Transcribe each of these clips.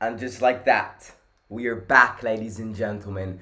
And just like that, we are back, ladies and gentlemen.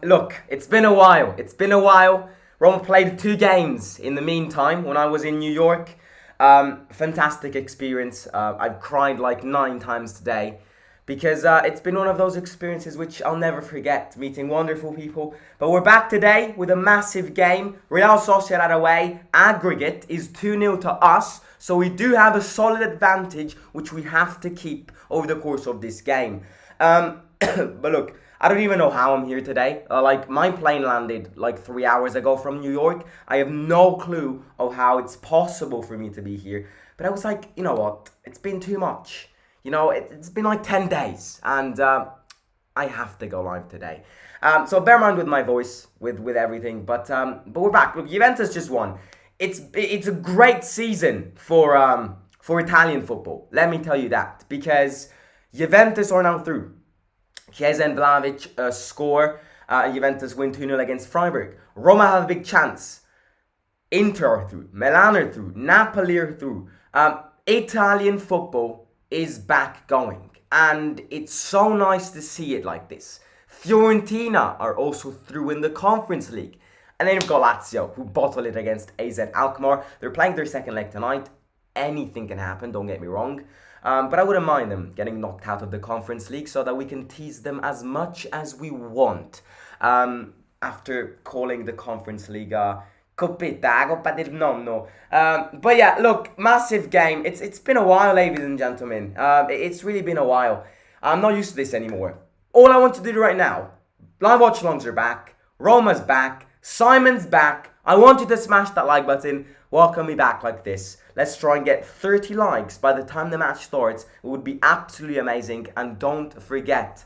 Look, it's been a while. Roma played 2 games in the meantime when I was in New York. Fantastic experience. I've cried like 9 times today because it's been one of those experiences which I'll never forget, meeting wonderful people. But we're back today with a massive game. Real Sociedad away. Aggregate is 2-0 to us. So we do have a solid advantage, which we have to keep over the course of this game. But look, I don't even know how I'm here today. My plane landed like 3 hours ago from New York. I have no clue of how it's possible for me to be here. But I was like, you know what? It's been too much. You know, it's been like 10 days. And I have to go live today. So bear in mind with my voice, with everything. But we're back. Look, Juventus just won. It's a great season for Italian football. Let me tell you that, because Juventus are now through. Chiesa and Vlahovic score. Juventus win 2-0 against Freiburg. Roma have a big chance. Inter are through. Milan are through. Napoli are through. Italian football is back going, and it's so nice to see it like this. Fiorentina are also through in the Conference League. And then you've got Lazio, who bottled it against AS Alkmaar. They're playing their second leg tonight. Anything can happen, don't get me wrong. But I wouldn't mind them getting knocked out of the Conference League so that we can tease them as much as we want. After calling the Conference League Coppa del Nonno. But yeah, look, massive game. It's been a while, ladies and gentlemen. It's really been a while. I'm not used to this anymore. All I want to do right now, live watch-alongs are back. Roma's back. Simon's back. I want you to smash that like button. Welcome me back like this. Let's try and get 30 likes by the time the match starts. It would be absolutely amazing. And don't forget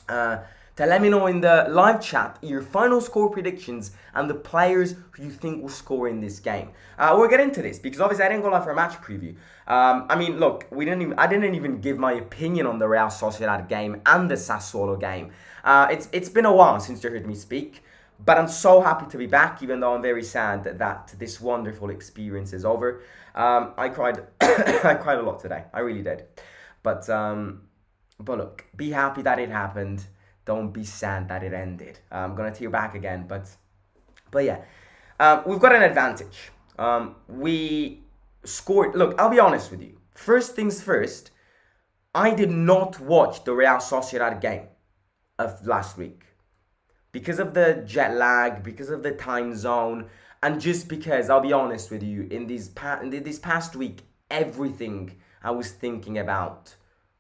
to let me know in the live chat your final score predictions and the players who you think will score in this game. We'll get into this because obviously I didn't go live for a match preview. I mean, look, I didn't even give my opinion on the Real Sociedad game and the Sassuolo game. It's been a while since you heard me speak. But I'm so happy to be back, even though I'm very sad that this wonderful experience is over. I cried I cried a lot today. I really did. But look, be happy that it happened. Don't be sad that it ended. I'm going to tear back again. But yeah, we've got an advantage. We scored. Look, I'll be honest with you. First things first, I did not watch the Real Sociedad game of last week. Because of the jet lag, because of the time zone, and just because, I'll be honest with you, in this past week, everything I was thinking about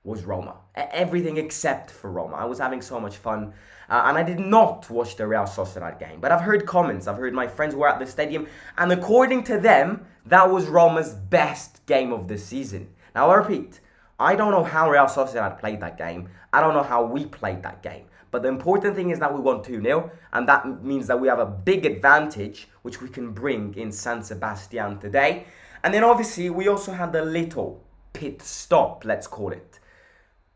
was Roma. Everything except for Roma. I was having so much fun, and I did not watch the Real Sociedad game. But I've heard comments, I've heard my friends who were at the stadium, and according to them, that was Roma's best game of the season. Now, I repeat, I don't know how Real Sociedad played that game. I don't know how we played that game. But the important thing is that we won 2-0, and that means that we have a big advantage, which we can bring in San Sebastian today. And then obviously, we also had a little pit stop, let's call it.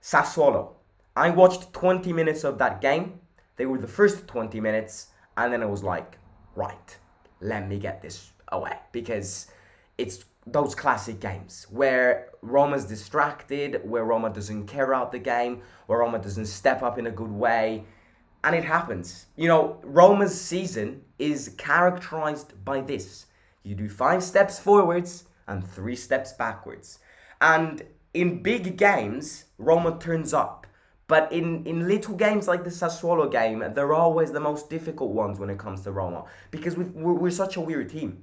Sassuolo. I watched 20 minutes of that game. They were the first 20 minutes, and then I was like, right, let me get this away. Because it's those classic games where Roma's distracted, where Roma doesn't care about the game, where Roma doesn't step up in a good way. And it happens. You know, Roma's season is characterized by this. You do 5 steps forwards and 3 steps backwards. And in big games, Roma turns up. But in little games like the Sassuolo game, they're always the most difficult ones when it comes to Roma. Because we're such a weird team.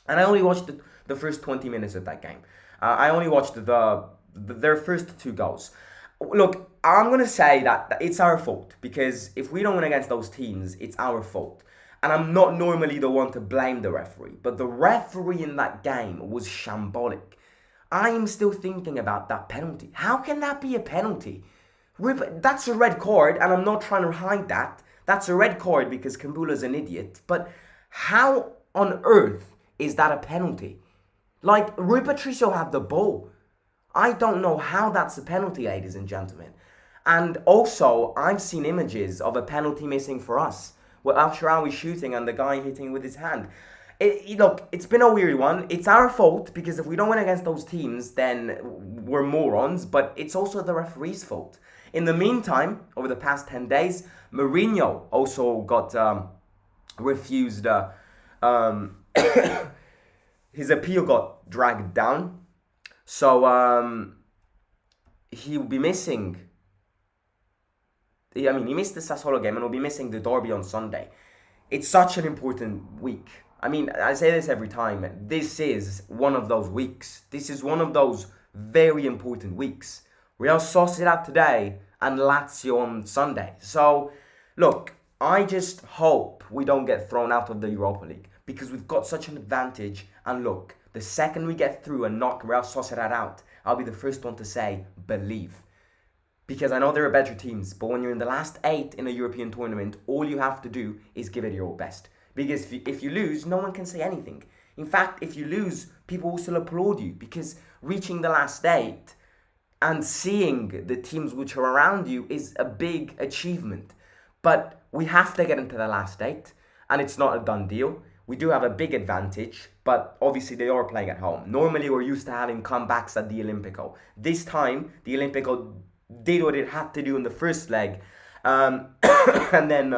And I only watched the first 20 minutes of that game. I only watched their first 2 goals. Look, I'm going to say that it's our fault. Because if we don't win against those teams, it's our fault. And I'm not normally the one to blame the referee. But the referee in that game was shambolic. I am still thinking about that penalty. How can that be a penalty? That's a red card, and I'm not trying to hide that. That's a red card because Kambula's an idiot. But how on earth is that a penalty? Like, Rui Patricio had the ball. I don't know how that's a penalty, ladies and gentlemen. And also, I've seen images of a penalty missing for us, with Al Sharawi shooting and the guy hitting with his hand. Look, it's been a weird one. It's our fault because if we don't win against those teams, then we're morons. But it's also the referee's fault. In the meantime, over the past 10 days, Mourinho also got refused. His appeal got dragged down. So he'll be missing. He missed the Sassuolo game and will be missing the derby on Sunday. It's such an important week. I mean, I say this every time. This is one of those weeks. This is one of those very important weeks. Real Sociedad today and Lazio on Sunday. So, look, I just hope we don't get thrown out of the Europa League because we've got such an advantage. And look, the second we get through and knock Real Sociedad out, I'll be the first one to say, believe. Because I know there are better teams, but when you're in the last 8 in a European tournament, all you have to do is give it your best. Because if you lose, no one can say anything. In fact, if you lose, people will still applaud you. Because reaching the last 8 and seeing the teams which are around you is a big achievement. But we have to get into the last 8, and it's not a done deal. We do have a big advantage, but obviously they are playing at home. Normally we're used to having comebacks at the Olimpico. This time, the Olimpico did what it had to do in the first leg, and then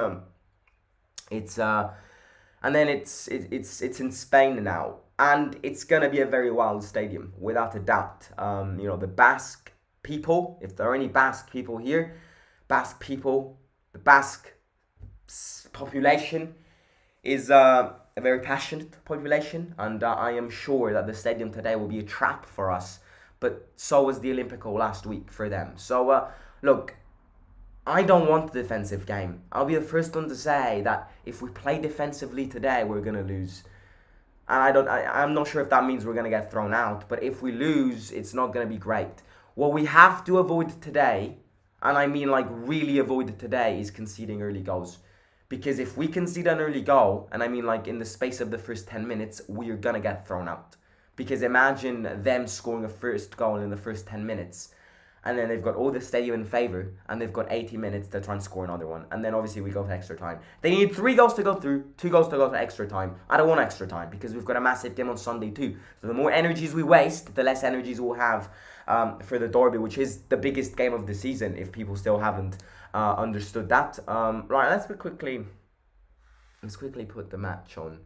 it's in Spain now, and it's gonna be a very wild stadium without a doubt. The Basque people, if there are any Basque people here, the Basque population is a very passionate population, and I am sure that the stadium today will be a trap for us. But so was the Olimpico last week for them. So, look, I don't want the defensive game. I'll be the first one to say that if we play defensively today, we're going to lose. And I'm not sure if that means we're going to get thrown out. But if we lose, it's not going to be great. What we have to avoid today, and I mean like really avoid it today, is conceding early goals. Because if we concede an early goal, and I mean like in the space of the first 10 minutes, we're going to get thrown out. Because imagine them scoring a first goal in the first 10 minutes. And then they've got all the stadium in favour. And they've got 80 minutes to try and score another one. And then obviously we go to extra time. They need 3 goals to go through. 2 goals to go to extra time. I don't want extra time. Because we've got a massive game on Sunday too. So the more energies we waste, the less energies we'll have for the derby. Which is the biggest game of the season. If people still haven't understood that. Right, let's quickly put the match on.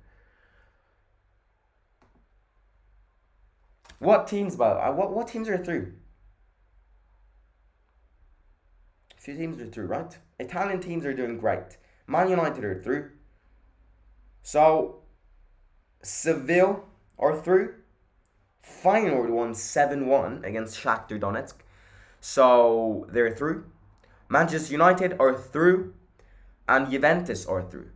What teams are through? A few teams are through, right? Italian teams are doing great. Man United are through. So, Seville are through. Feyenoord won 7-1 against Shakhtar Donetsk. So, they're through. Manchester United are through. And Juventus are through.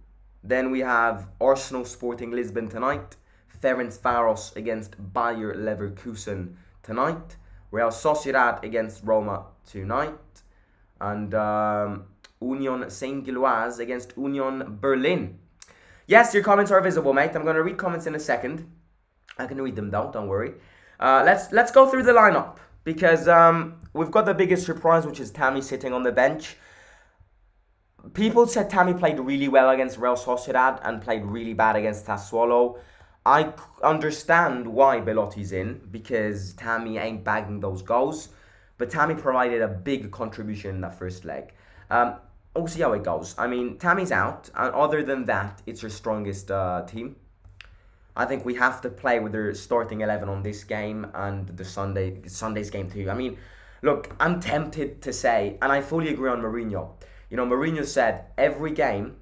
Then we have Arsenal Sporting Lisbon tonight. Ferencváros against Bayer Leverkusen tonight. Real Sociedad against Roma tonight. And Union Saint-Gilloise against Union Berlin. Yes, your comments are visible, mate. I'm going to read comments in a second. I can read them though, don't worry. Let's go through the lineup. Because we've got the biggest surprise, which is Tammy sitting on the bench. People said Tammy played really well against Real Sociedad and played really bad against Sassuolo. I understand why Belotti's in, because Tammy ain't bagging those goals. But Tammy provided a big contribution in that first leg. We'll see how it goes. I mean, Tammy's out. And other than that, it's her strongest team. I think we have to play with her starting 11 on this game and the Sunday's game too. I mean, look, I'm tempted to say, and I fully agree on Mourinho. You know, Mourinho said every game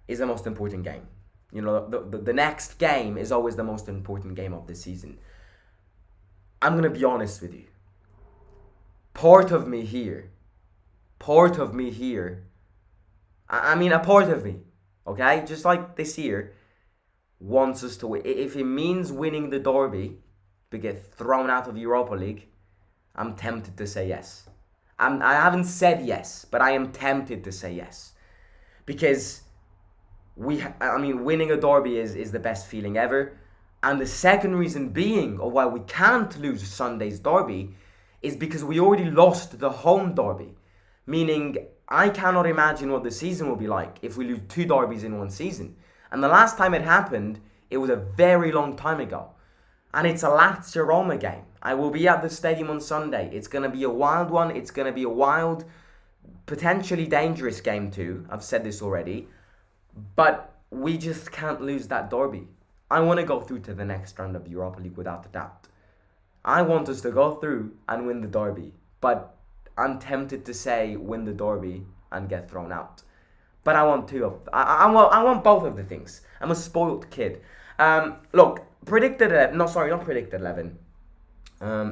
is the most important game. You know, the next game is always the most important game of the season. I'm going to be honest with you. Part of me here, I mean a part of me, okay, just like this year, wants us to win. If it means winning the derby to get thrown out of Europa League, I'm tempted to say yes. I haven't said yes, but I am tempted to say yes. Because winning a derby is the best feeling ever. And the second reason being of why we can't lose Sunday's derby is because we already lost the home derby. Meaning, I cannot imagine what the season will be like if we lose 2 derbies in one season. And the last time it happened, it was a very long time ago. And it's a Lazio Roma game. I will be at the stadium on Sunday. It's going to be a wild one. It's going to be a wild, potentially dangerous game too. I've said this already. But we just can't lose that derby. I want to go through to the next round of Europa League without a doubt. I want us to go through and win the derby. But I'm tempted to say win the derby and get thrown out. But I want two of I want both of the things. I'm a spoiled kid. Look, predicted 11. No, sorry, not predicted 11.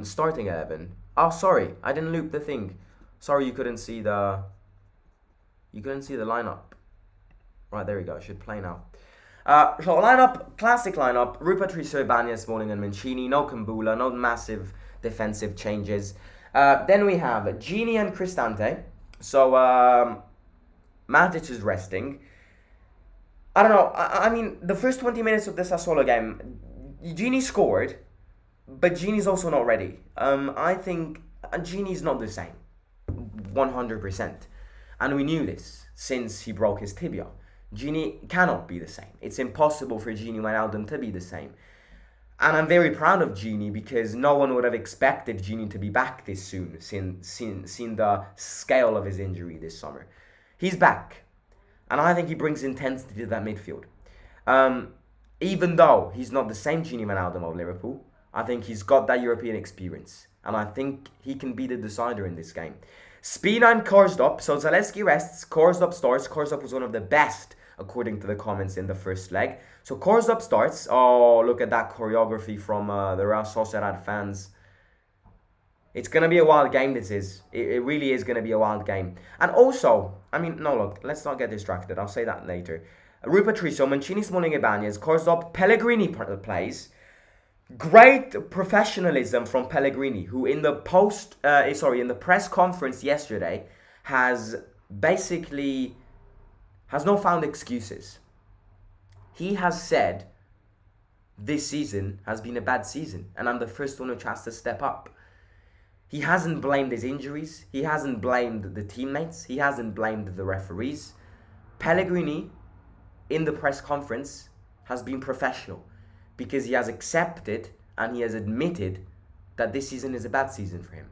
Starting 11. Oh, sorry, I didn't loop the thing. Sorry, you couldn't see the lineup. Right, there we go. It should play now. So lineup, classic lineup. Rupert Triso, Ibanez, Smalling and Mancini. No Kumbula, no massive defensive changes. Then we have Gini and Cristante. So Matic is resting. I don't know. I mean, the first 20 minutes of the Sassuolo game, Gini scored, but Gini's also not ready. I think Gini's not the same, 100%. And we knew this since he broke his tibia. Gini cannot be the same. It's impossible for Gini Wijnaldum to be the same. And I'm very proud of Gini because no one would have expected Gini to be back this soon, seen the scale of his injury this summer. He's back. And I think he brings intensity to that midfield. Even though he's not the same Gini Wijnaldum of Liverpool, I think he's got that European experience. And I think he can be the decider in this game. Spina and Karsdorp. So Zalewski rests, Karsdorp starts. Karsdorp was one of the best, according to the comments in the first leg. So Karsdorp starts. Oh, look at that choreography from the Real Sociedad fans. It's going to be a wild game, this is. It really is going to be a wild game. And also, I mean, no, look, let's not get distracted. I'll say that later. Rupert Triso, Mancini, Smalling, Ibanez, Karsdorp, Pellegrini plays. Great professionalism from Pellegrini, who in the press conference yesterday has no found excuses. He has said this season has been a bad season and I'm the first one who tries to step up. He hasn't blamed his injuries. He hasn't blamed the teammates. He hasn't blamed the referees. Pellegrini, in the press conference, has been professional because he has accepted and he has admitted that this season is a bad season for him.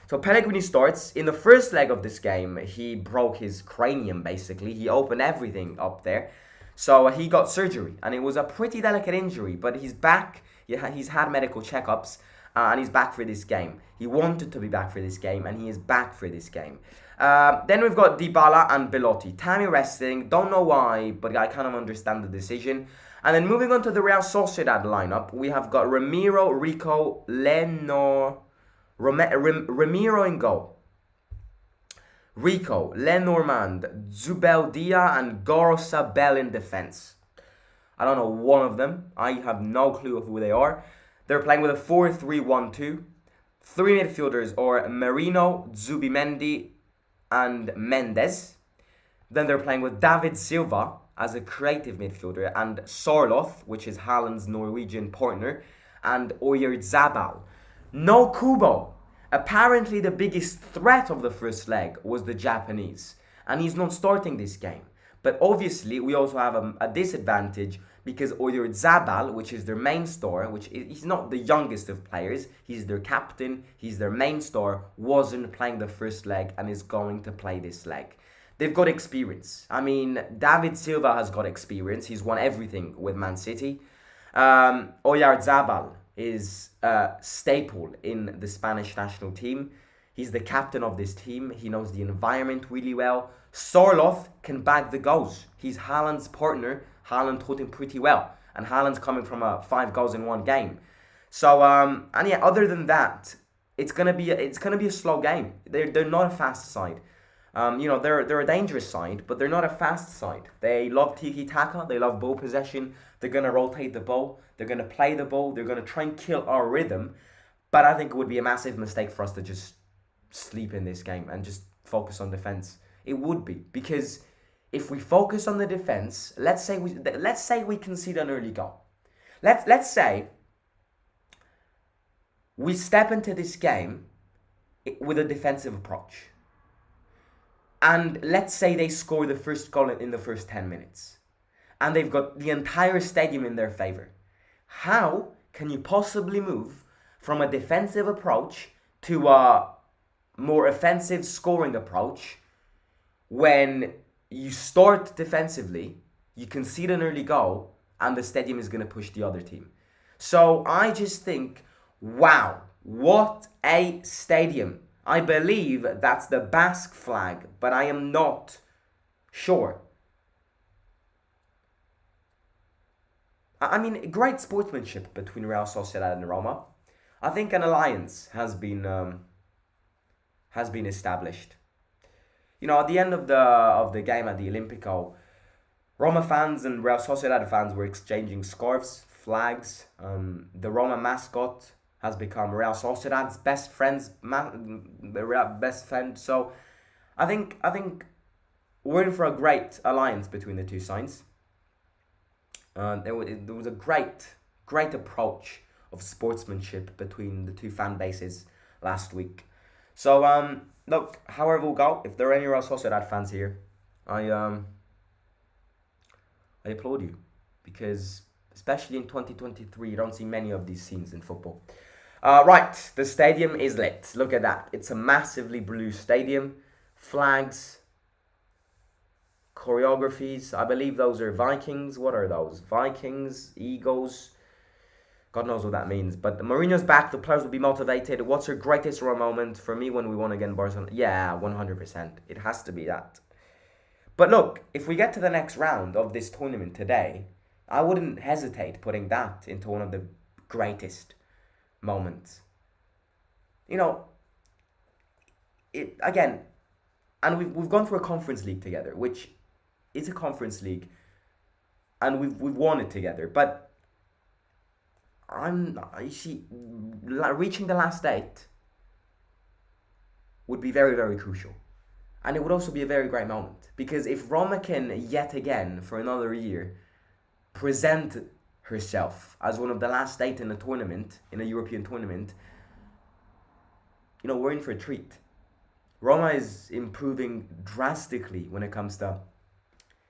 So Pellegrini starts. In the first leg of this game, he broke his cranium, basically. He opened everything up there. So he got surgery, and it was a pretty delicate injury, but he's back. He's had medical checkups. And he's back for this game. He wanted to be back for this game, and he is back for this game. Then we've got Dybala and Belotti. Tammy resting. Don't know why, but I kind of understand the decision. And then moving on to the Real Sociedad lineup, we have got Ramiro, Rico, Ramiro in goal. Rico, Lenormand, Zubeldia, and Gorosabel in defense. I don't know one of them. I have no clue of who they are. They're playing with a 4-3-1-2. Three midfielders are Merino, Zubimendi, and Mendes. Then they're playing with David Silva as a creative midfielder, and Sorloth, which is Haaland's Norwegian partner, and Oyarzabal. No Kubo. Apparently the biggest threat of the first leg was the Japanese, and he's not starting this game. But obviously we also have a disadvantage because Oyarzabal, which is their main star, he's not the youngest of players, he's their captain, he's their main star, wasn't playing the first leg and is going to play this leg. They've got experience. I mean, David Silva has got experience. He's won everything with Man City. Oyarzabal is a staple in the Spanish national team. He's the captain of this team. He knows the environment really well. Sorloth can bag the goals. He's Haaland's partner. Haaland taught him pretty well. And Haaland's coming from 5 goals in one game. So, and yeah, other than that, it's gonna be a slow game. They're not a fast side. They're a dangerous side, but they're not a fast side. They love tiki-taka. They love ball possession. They're going to rotate the ball. They're going to play the ball. They're going to try and kill our rhythm. But I think it would be a massive mistake for us to just sleep in this game and just focus on defense. It would be, because if we focus on the defense, let's say we concede an early goal. Let's say we step into this game with a defensive approach. And let's say they score the first goal in the first 10 minutes. and they've got the entire stadium in their favour. How can you possibly move from a defensive approach to a more offensive scoring approach when you start defensively, you concede an early goal, and the stadium is going to push the other team? So I just think, wow, what a stadium. I believe that's the Basque flag, but I am not sure. I mean, great sportsmanship between Real Sociedad and Roma. I think an alliance has been established. You know, at the end of the game at the Olimpico, Roma fans and Real Sociedad fans were exchanging scarves, flags. The Roma mascot has become Real Sociedad's best friend. So, I think we're in for a great alliance between the two sides. There was a great approach of sportsmanship between the two fan bases last week. So look, however we'll go, if there are any Real Sociedad fans here, I applaud you, because especially in 2023 you don't see many of these scenes in football. Right, the stadium is lit. Look at that. It's a massively blue stadium. Flags, choreographies. I believe those are Vikings. What are those? Vikings, Eagles. God knows what that means. But Mourinho's back. The players will be motivated. What's your greatest Roma moment? For me, when we won against Barcelona. Yeah, 100%. It has to be that. But look, if we get to the next round of this tournament today, I wouldn't hesitate putting that into one of the greatest moments. You know, it again, and we've gone through a Conference League together, which is a Conference League, and we've won it together. But reaching the last 8 would be very, very crucial. And it would also be a very great moment, because if Roma can yet again for another year present herself as one of the last 8 in a tournament, in a European tournament, you know, we're in for a treat. Roma is improving drastically when it comes to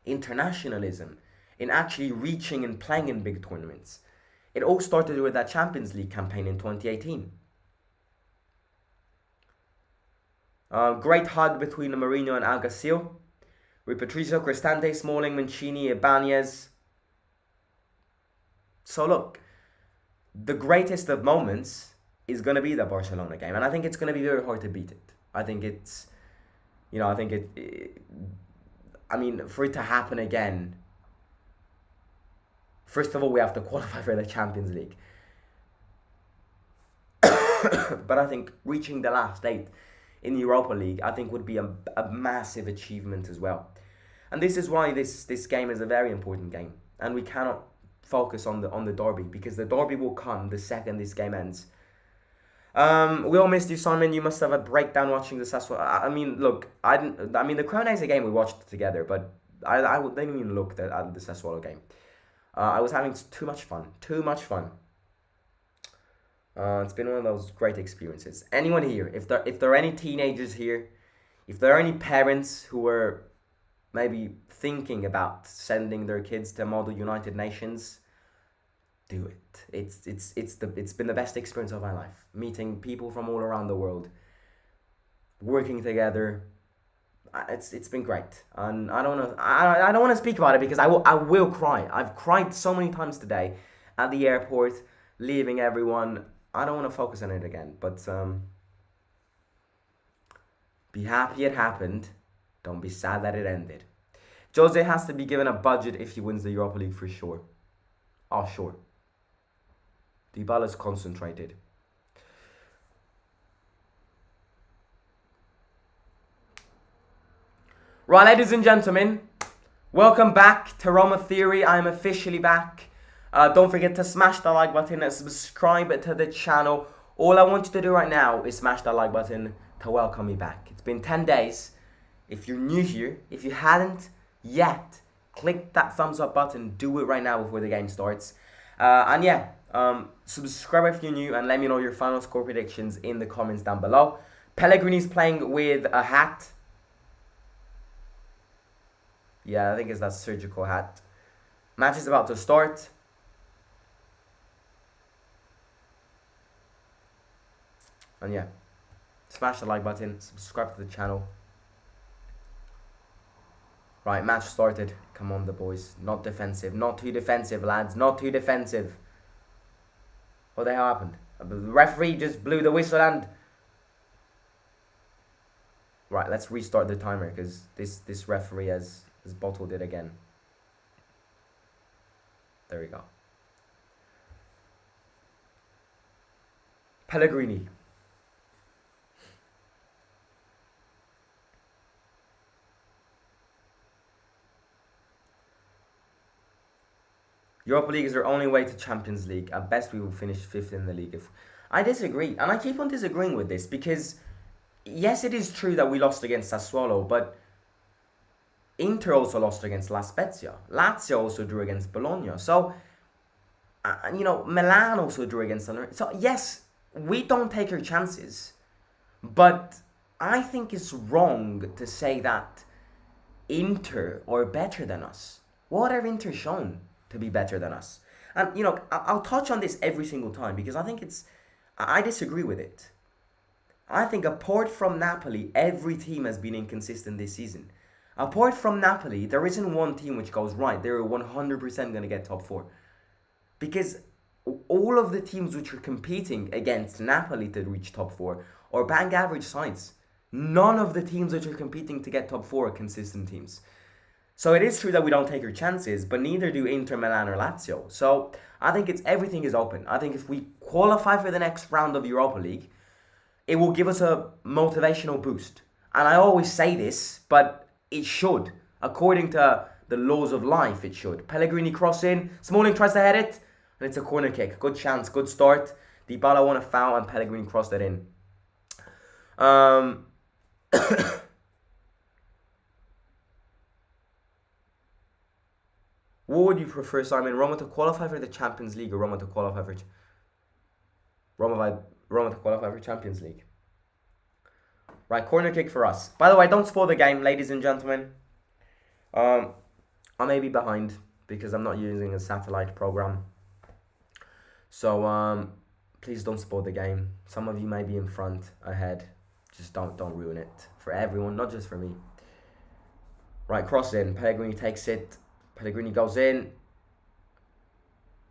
internationalism, in actually reaching and playing in big tournaments. It all started with that Champions League campaign in 2018. Great hug between Mourinho and Alguacil, with Patricio, Cristante, Smalling, Mancini, Ibanez. So look, the greatest of moments is going to be the Barcelona game, and I think it's going to be very hard to beat it. I think it's, you know, I mean, for it to happen again, first of all, we have to qualify for the Champions League. But I think reaching the last 8 in the Europa League, I think would be a massive achievement as well. And this is why this game is a very important game. And we cannot focus on the derby, because the derby will come the second this game ends. We all missed you, Simon. You must have a breakdown watching the Sassuolo. I mean, look, I mean, the Cremonese game we watched together, but I didn't even look at the Sassuolo game. I was having too much fun. It's been one of those great experiences. Anyone here, if there are any teenagers here, if there are any parents who are maybe thinking about sending their kids to Model United Nations, do it. It's been the best experience of my life. Meeting people from all around the world, working together. It's been great, and I don't want to speak about it, because I will cry. I've cried so many times today at the airport, leaving everyone. I don't want to focus on it again, but be happy it happened. Don't be sad that it ended. Jose has to be given a budget if he wins the Europa League for sure. Oh, sure. Dybala's concentrated. Right, ladies and gentlemen, welcome back to Roma Theory. I am officially back. Don't forget to smash the like button and subscribe to the channel. All I want you to do right now is smash that like button to welcome me back. It's been 10 days. If you're new here, if you hadn't yet, click that thumbs up button. Do it right now before the game starts. And yeah, subscribe if you're new, and let me know your final score predictions in the comments down below. Pellegrini's playing with a hat. Yeah, I think it's that surgical hat. Match is about to start. And yeah, smash the like button, subscribe to the channel. Right, match started. Come on, the boys. Not defensive. Not too defensive, lads. Not too defensive. What the hell happened? The referee just blew the whistle and... Right, let's restart the timer because this referee has bottled it again. There we go. Pellegrini. Europa League is our only way to Champions League. At best, we will finish 5th in the league. I disagree, and I keep on disagreeing with this because, yes, it is true that we lost against Sassuolo, but Inter also lost against La Spezia. Lazio also drew against Bologna. So, Milan also drew against San Lorenzo. So, yes, we don't take our chances, but I think it's wrong to say that Inter are better than us. What have Inter shown to be better than us? And, I'll touch on this every single time because I think I disagree with it. I think apart from Napoli, every team has been inconsistent this season. Apart from Napoli, there isn't one team which goes, right, they're 100% going to get top 4. Because all of the teams which are competing against Napoli to reach top 4 are bang average sides. None of the teams which are competing to get top 4 are consistent teams. So it is true that we don't take our chances, but neither do Inter, Milan or Lazio. So I think everything is open. I think if we qualify for the next round of Europa League, it will give us a motivational boost. And I always say this, but it should. According to the laws of life, it should. Pellegrini cross in, Smalling tries to head it, and it's a corner kick. Good chance, good start. Dybala won a foul and Pellegrini crossed it in. What would you prefer, Simon? Roma to qualify for the Champions League or Roma to qualify for Champions League? Right, corner kick for us. By the way, don't spoil the game, ladies and gentlemen. I may be behind because I'm not using a satellite program. So please don't spoil the game. Some of you may be in front, ahead. Just don't ruin it for everyone, not just for me. Right, cross in. Pellegrini takes it. Pellegrini goes in.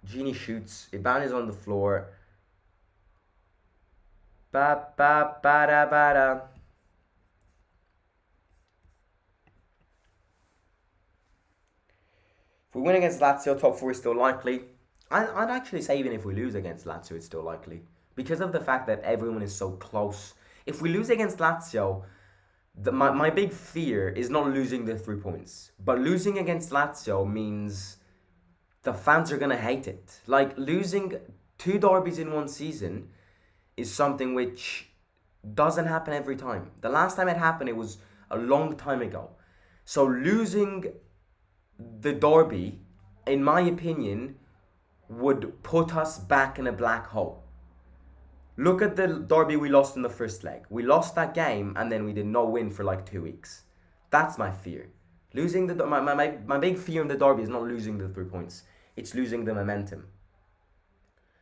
Gini shoots. Iban is on the floor. Ba-da-ba-da. If we win against Lazio, top 4 is still likely. I'd actually say even if we lose against Lazio, it's still likely. Because of the fact that everyone is so close. If we lose against Lazio, my big fear is not losing the 3 points. But losing against Lazio means the fans are going to hate it. Like, losing 2 derbies in one season is something which doesn't happen every time. The last time it happened, it was a long time ago. So losing the derby, in my opinion, would put us back in a black hole. Look at the derby we lost in the first leg. We lost that game and then we did not win for like 2 weeks. That's my fear. Losing my big fear in the derby is not losing the 3 points. It's losing the momentum.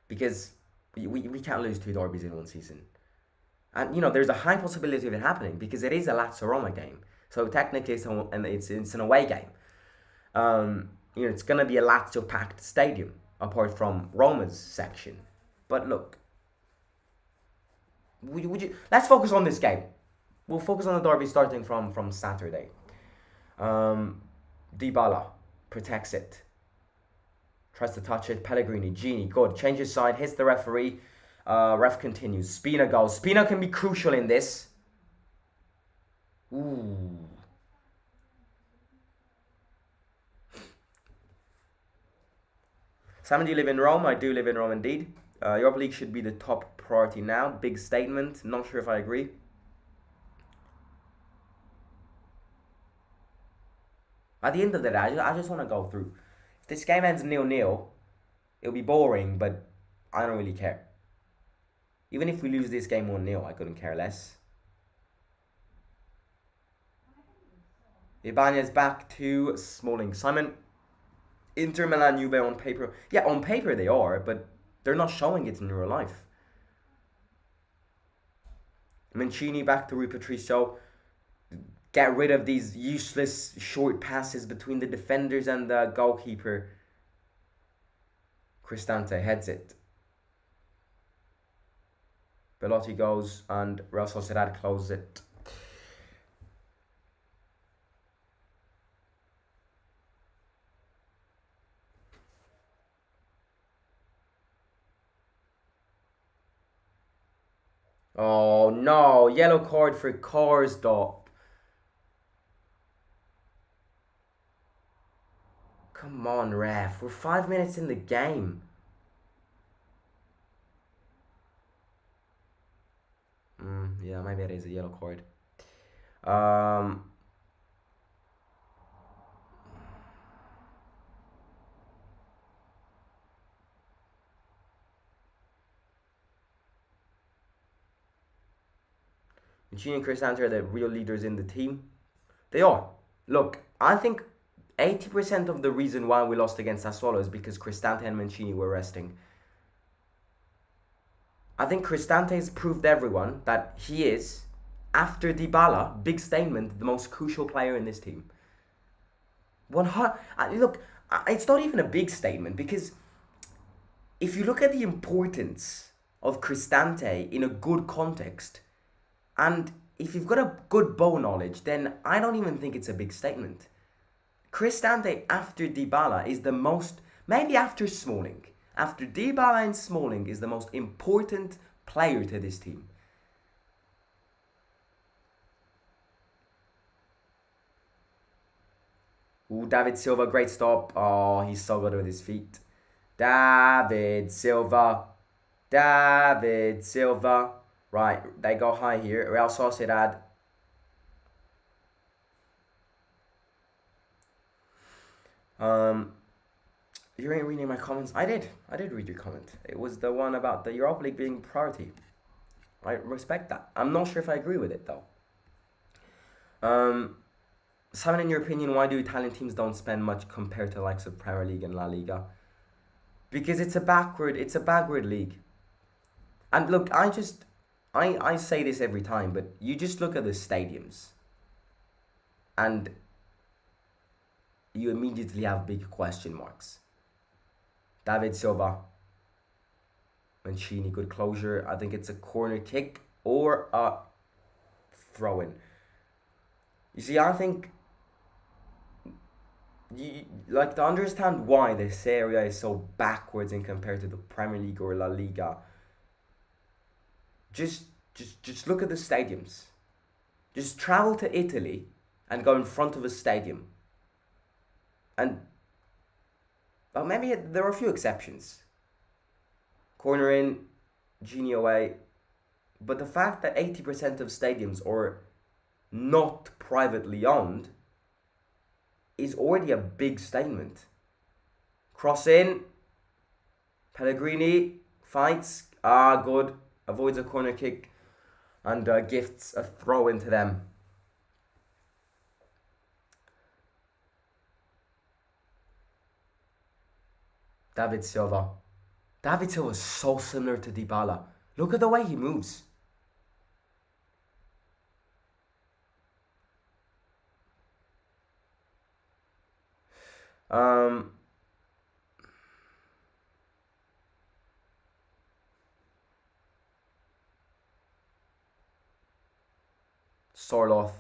Because we can't lose 2 derbies in one season. And there's a high possibility of it happening because it is a Lazio Roma game. So technically it's an away game. It's going to be a Lazio packed stadium apart from Roma's section. But look, let's focus on this game. We'll focus on the derby starting from Saturday. Dybala protects it. Tries to touch it. Pellegrini, Gini, good. Changes side, hits the referee. Ref continues. Spina goes. Spina can be crucial in this. Ooh. Simon, do you live in Rome? I do live in Rome indeed. Europa League should be the top priority now. Big statement. Not sure if I agree. At the end of the day, I just want to go through. If this game ends 0-0, it'll be boring, but I don't really care. Even if we lose this game 1-0, I couldn't care less. Ibanez back to Smalling. Simon, Inter Milan, Juve on paper. Yeah, on paper they are, but they're not showing it in real life. Mancini back to Rui Patricio. Get rid of these useless short passes between the defenders and the goalkeeper. Cristante heads it. Belotti goes and Real Sociedad closes it. Oh no, yellow card for Karsdorp. Come on, ref. We're 5 minutes in the game. Yeah, maybe it is a yellow card. Mancini and Cristante are the real leaders in the team. They are. Look, I think 80% of the reason why we lost against Sassuolo is because Cristante and Mancini were resting. I think Cristante has proved everyone that he is, after Dybala, big statement, the most crucial player in this team. Look, it's not even a big statement because if you look at the importance of Cristante in a good context, and if you've got a good ball knowledge, then I don't even think it's a big statement. Cristante after Dybala is the most, maybe after Smalling, after Dybala and Smalling is the most important player to this team. Ooh, David Silva, great stop. Oh, he's so good with his feet. David Silva. David Silva. Right, they go high here. Real Sociedad. You ain't reading my comments. I did read your comment. It was the one about the Europa League being priority. I respect that. I'm not sure if I agree with it though. Simon, in your opinion, why do Italian teams don't spend much compared to the likes of Premier League and La Liga? Because it's a backward league. And look, I say this every time, but you just look at the stadiums and you immediately have big question marks. David Silva, Mancini, good closure. I think it's a corner kick or a throw-in. You see, I think to understand why this area is so backwards in compared to the Premier League or La Liga. Just look at the stadiums. Just travel to Italy and go in front of a stadium. And well, maybe there are a few exceptions. Corner in, Genie away. But the fact that 80% of stadiums are not privately owned is already a big statement. Cross in. Pellegrini fights. Good. Avoids a corner kick and gifts a throw into them. David Silva. David Silva is so similar to Dybala. Look at the way he moves. Sorloth.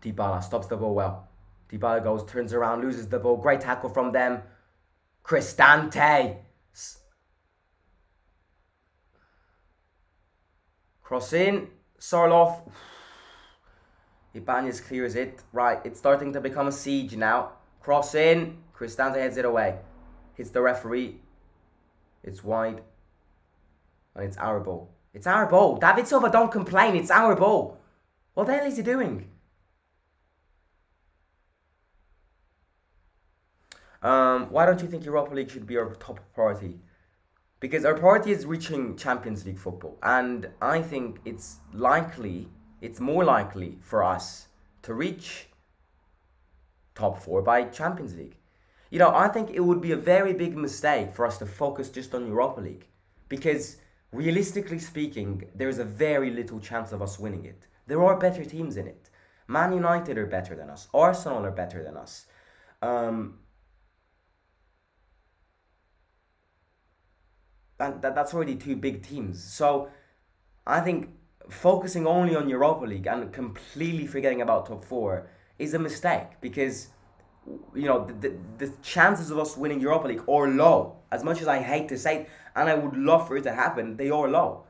Dybala stops the ball well. Dybala goes, turns around, loses the ball. Great tackle from them. Cristante. Cross in. Sorloth. Ibanez clears it. Right, it's starting to become a siege now. Cross in. Cristante heads it away. Hits the referee. It's wide. And it's our ball. It's our ball. David Silva, don't complain. It's our ball. What the hell is he doing? Why don't you think Europa League should be our top priority? Because our priority is reaching Champions League football, and I think it's more likely for us to reach top four by Champions League. I think it would be a very big mistake for us to focus just on Europa League, because realistically speaking, there's a very little chance of us winning it. There are better teams in it. Man United are better than us. Arsenal are better than us. Um, and that's already two big teams. So I think focusing only on Europa League and completely forgetting about top four is a mistake, because the chances of us winning Europa League are low. As much as I hate to say it, and I would love for it to happen, they are low.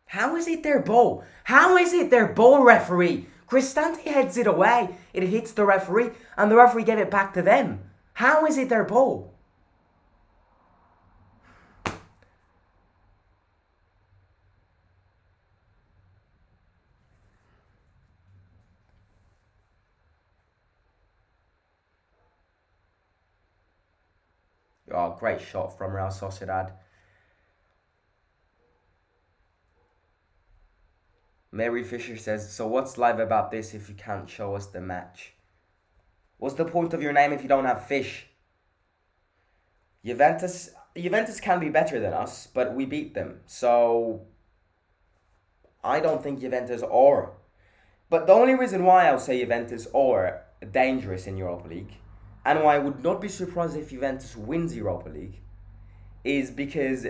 How is it their ball? How is it their ball, referee? Cristante heads it away. It hits the referee, and the referee gave it back to them. How is it their ball? Oh, great shot from Real Sociedad. Mary Fisher says, so what's live about this if you can't show us the match? What's the point of your name if you don't have fish? Juventus can be better than us, but we beat them. So I don't think Juventus are. But the only reason why I'll say Juventus are dangerous in Europa League, and why I would not be surprised if Juventus wins Europa League, is because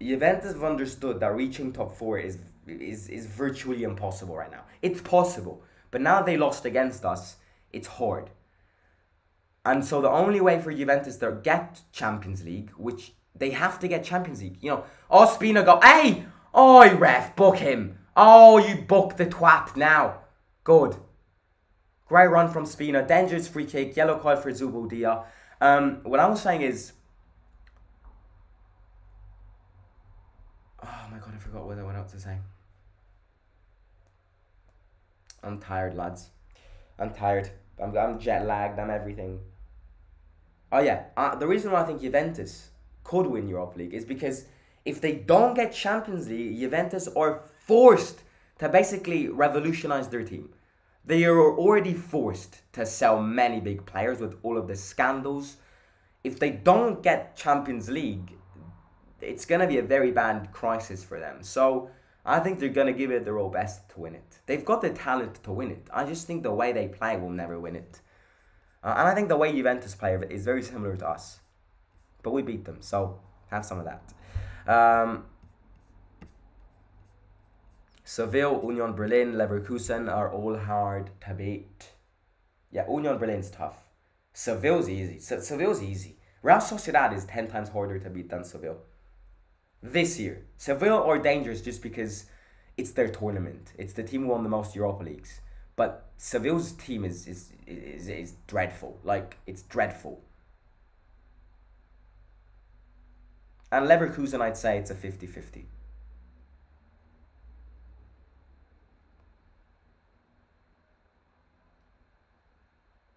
Juventus have understood that reaching top four is virtually impossible right now. It's possible, but now they lost against us, it's hard. And so the only way for Juventus to get Champions League, which they have to get Champions League, Ospina go, hey, oh, ref, book him. Oh, you book the twat now. Good. Great run from Spina. Dangerous free kick. Yellow card for Zubodia. What I was saying is, oh my god, I forgot what I went out to say. I'm tired, lads. I'm tired. I'm jet lagged. I'm everything. Oh yeah, the reason why I think Juventus could win Europa League is because if they don't get Champions League, Juventus are forced to basically revolutionize their team. They are already forced to sell many big players with all of the scandals. If they don't get Champions League, it's going to be a very bad crisis for them. So I think they're going to give it their all best to win it. They've got the talent to win it. I just think the way they play will never win it. And I think the way Juventus play is very similar to us. But we beat them, so have some of that. Seville, Union Berlin, Leverkusen are all hard to beat. Yeah, Union Berlin's tough. Seville's easy. Seville's easy. Real Sociedad is 10 times harder to beat than Seville. This year. Seville are dangerous just because it's their tournament. It's the team who won the most Europa Leagues. But Seville's team is dreadful. Like, it's dreadful. And Leverkusen, I'd say it's a 50-50.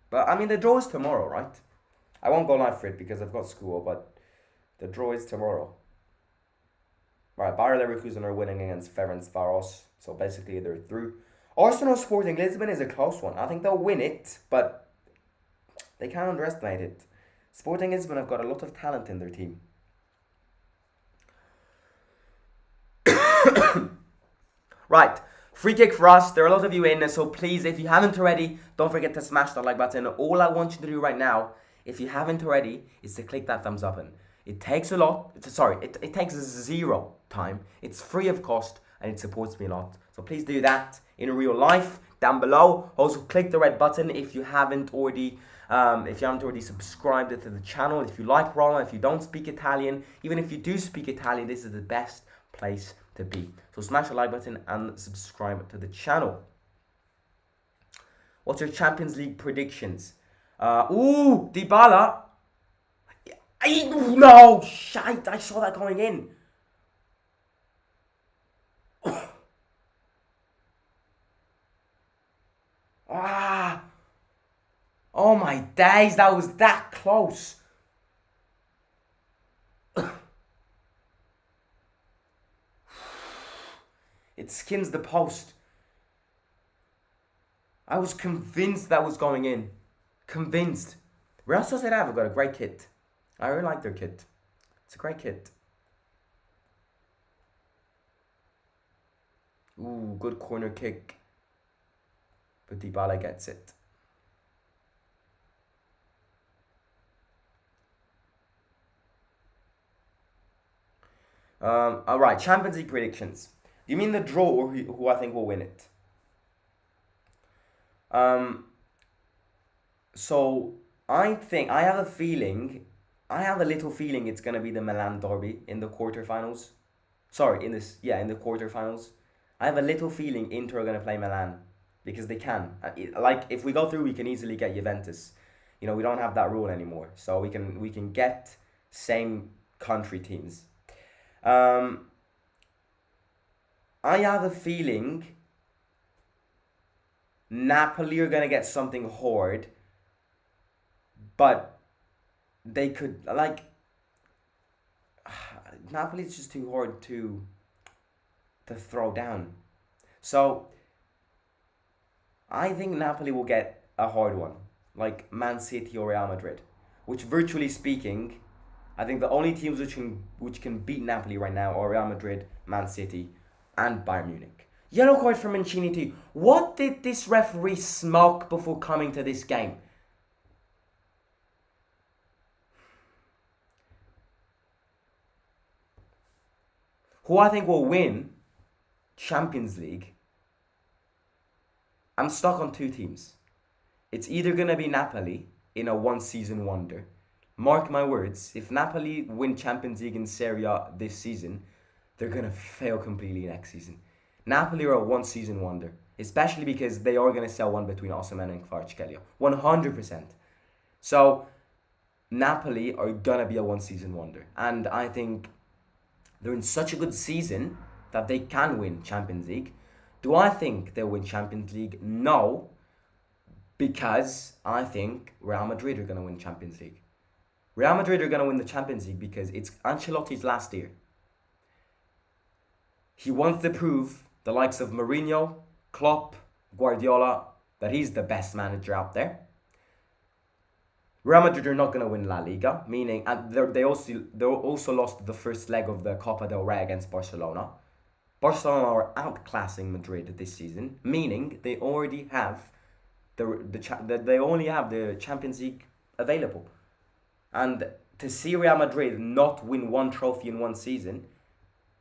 But, I mean, the draw is tomorrow, right? I won't go live for it because I've got school, but the draw is tomorrow. Right, Bayer Leverkusen are winning against Ferencváros, so basically they're through. Arsenal Sporting Lisbon is a close one. I think they'll win it, but they can't underestimate it. Sporting Lisbon have got a lot of talent in their team. Right, free kick for us. There are a lot of you in, so please, if you haven't already, don't forget to smash that like button. All I want you to do right now, if you haven't already, is to click that thumbs up button. It takes a lot. It takes zero time. It's free of cost, and it supports me a lot. So please do that in real life down below. Also click the red button if you haven't already subscribed to the channel. If you like Roma, if you don't speak Italian, even if you do speak Italian, this is the best place to be. So smash the like button and subscribe to the channel. What's your Champions League predictions? Dybala. No, shite, I saw that going in. Ah! Oh my days, that was that close. It skims the post. I was convinced that was going in. Convinced. Real Sociedad have got a great kit. I really like their kit. It's a great kit. Ooh, good corner kick. But Dybala gets it. Alright, Champions League predictions. Do you mean the draw or who I think will win it? So I have a little feeling it's gonna be the Milan derby in the quarterfinals. Sorry, in the quarterfinals. I have a little feeling Inter are gonna play Milan because they can. Like if we go through, we can easily get Juventus. You know, we don't have that rule anymore, so we can get same country teams. Um, I have a feeling Napoli are gonna get something hard, but they could like Napoli's just too hard to throw down. So I think Napoli will get a hard one, like Man City or Real Madrid, which virtually speaking, I think the only teams which can beat Napoli right now are Real Madrid, Man City, and Bayern Munich. Yellow card for Mancini too. What did this referee smoke before coming to this game? Who I think will win Champions League, I'm stuck on two teams. It's either going to be Napoli in a one season wonder. Mark my words, if Napoli win Champions League in Serie A this season, they're going to fail completely next season. Napoli are a one season wonder, especially because they are going to sell one between Osimhen and Kvaratskhelia. 100%. So, Napoli are going to be a one season wonder. And I think they're in such a good season that they can win Champions League. Do I think they'll win Champions League? No, because I think Real Madrid are going to win Champions League. Real Madrid are going to win the Champions League because it's Ancelotti's last year. He wants to prove the likes of Mourinho, Klopp, Guardiola that he's the best manager out there. Real Madrid are not going to win La Liga, meaning and they also lost the first leg of the Copa del Rey against Barcelona. Barcelona are outclassing Madrid this season, meaning they already have they only have the Champions League available. And to see Real Madrid not win one trophy in one season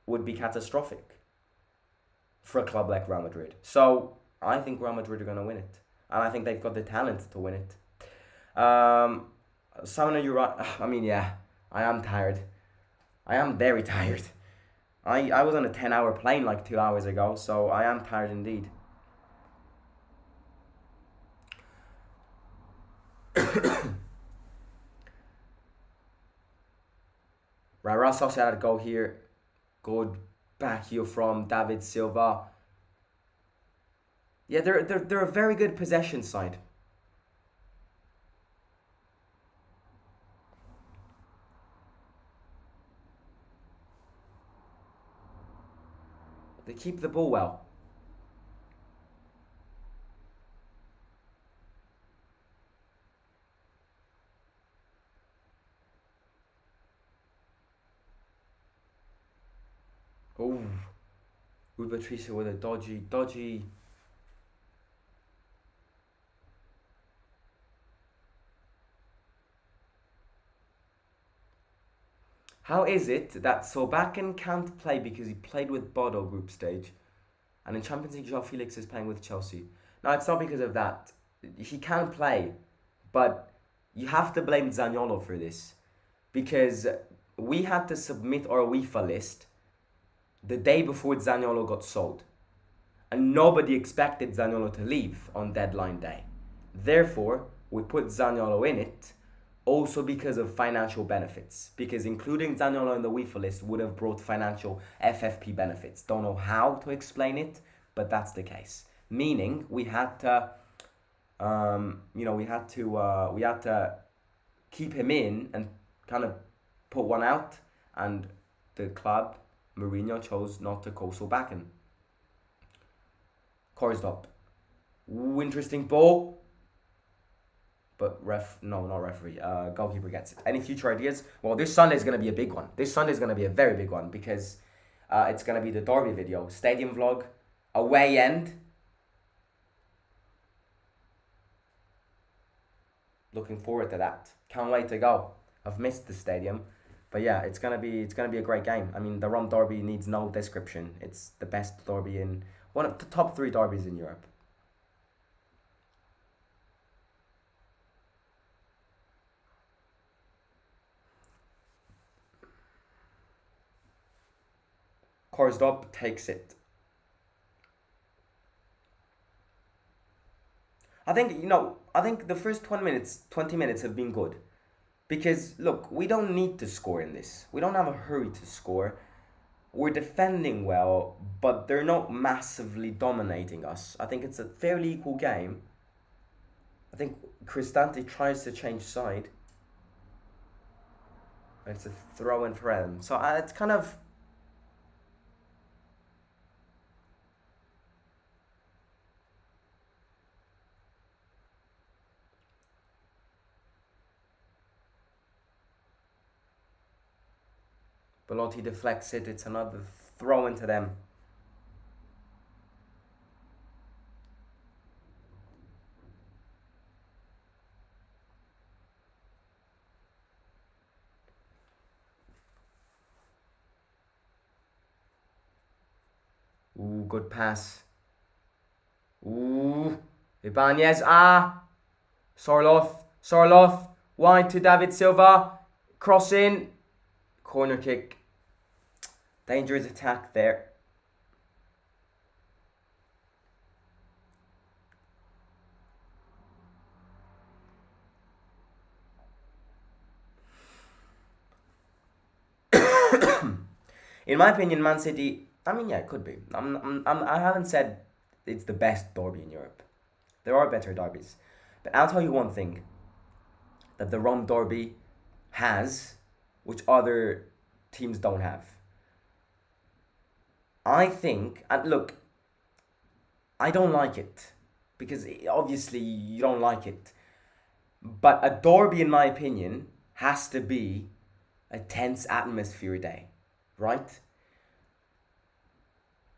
would be catastrophic for a club like Real Madrid. So I think Real Madrid are going to win it. And I think they've got the talent to win it. Simon, you're right. I mean, yeah, I am tired. I am very tired. I was on a 10-hour plane like 2 hours ago, so I am tired indeed. Right, Real Sociedad go here. Good back here from David Silva. Yeah, they're a very good possession side. They keep the ball well. Oh, Rui Patricio with a dodgy. How is it that Solbakken can't play because he played with Bodo group stage, and in Champions League João Felix is playing with Chelsea? No, it's not because of that. He can play, but you have to blame Zaniolo for this, because we had to submit our UEFA list the day before Zaniolo got sold, and nobody expected Zaniolo to leave on deadline day. Therefore, we put Zaniolo in it, also because of financial benefits. Because including Zaniolo in the UEFA list would have brought financial FFP benefits. Don't know how to explain it, but that's the case. Meaning, we had to we had to keep him in and kind of put one out, and the club, Mourinho, chose not to go so back and Corsed up. Ooh, interesting ball. But not referee. Goalkeeper gets it. Any future ideas? Well, this Sunday is going to be a big one. This Sunday is going to be a very big one because it's going to be the Derby video. Stadium vlog. Away end. Looking forward to that. Can't wait to go. I've missed the stadium. But yeah, it's gonna be a great game. I mean, the Rome Derby needs no description. It's the best derby in one of the top 3 derbies in Europe. Cordoba takes it. I think the first 20 minutes have been good. Because look, we don't need to score in this. We don't have a hurry to score. We're defending well, but they're not massively dominating us. I think it's a fairly equal game. I think Cristante tries to change side. It's a throw in for him. So it's kind of. Belotti deflects it. It's another throw into them. Ooh, good pass. Ooh, Ibanez. Sorloth. Wide to David Silva. Cross in. Corner kick. Dangerous attack there. In my opinion, Man City. I mean, yeah, it could be. I haven't said it's the best derby in Europe. There are better derbies, but I'll tell you one thing that the Rome derby has, which other teams don't have. I think, and look, I don't like it because obviously you don't like it. But a derby, in my opinion, has to be a tense atmosphere day, right?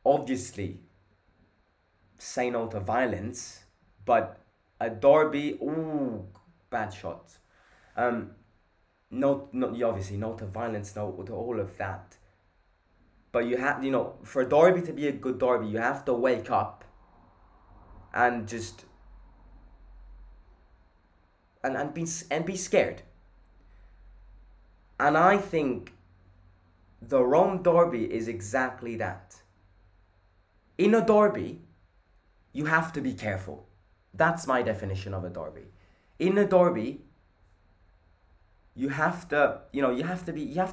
Obviously, say no to violence, but a derby, ooh, bad shot. Um, obviously, no to violence, no to all of that. But for a derby to be a good derby, you have to wake up and just and be scared. And I think the Rome derby is exactly that. In a derby, you have to be careful. That's my definition of a derby. In a derby, you have to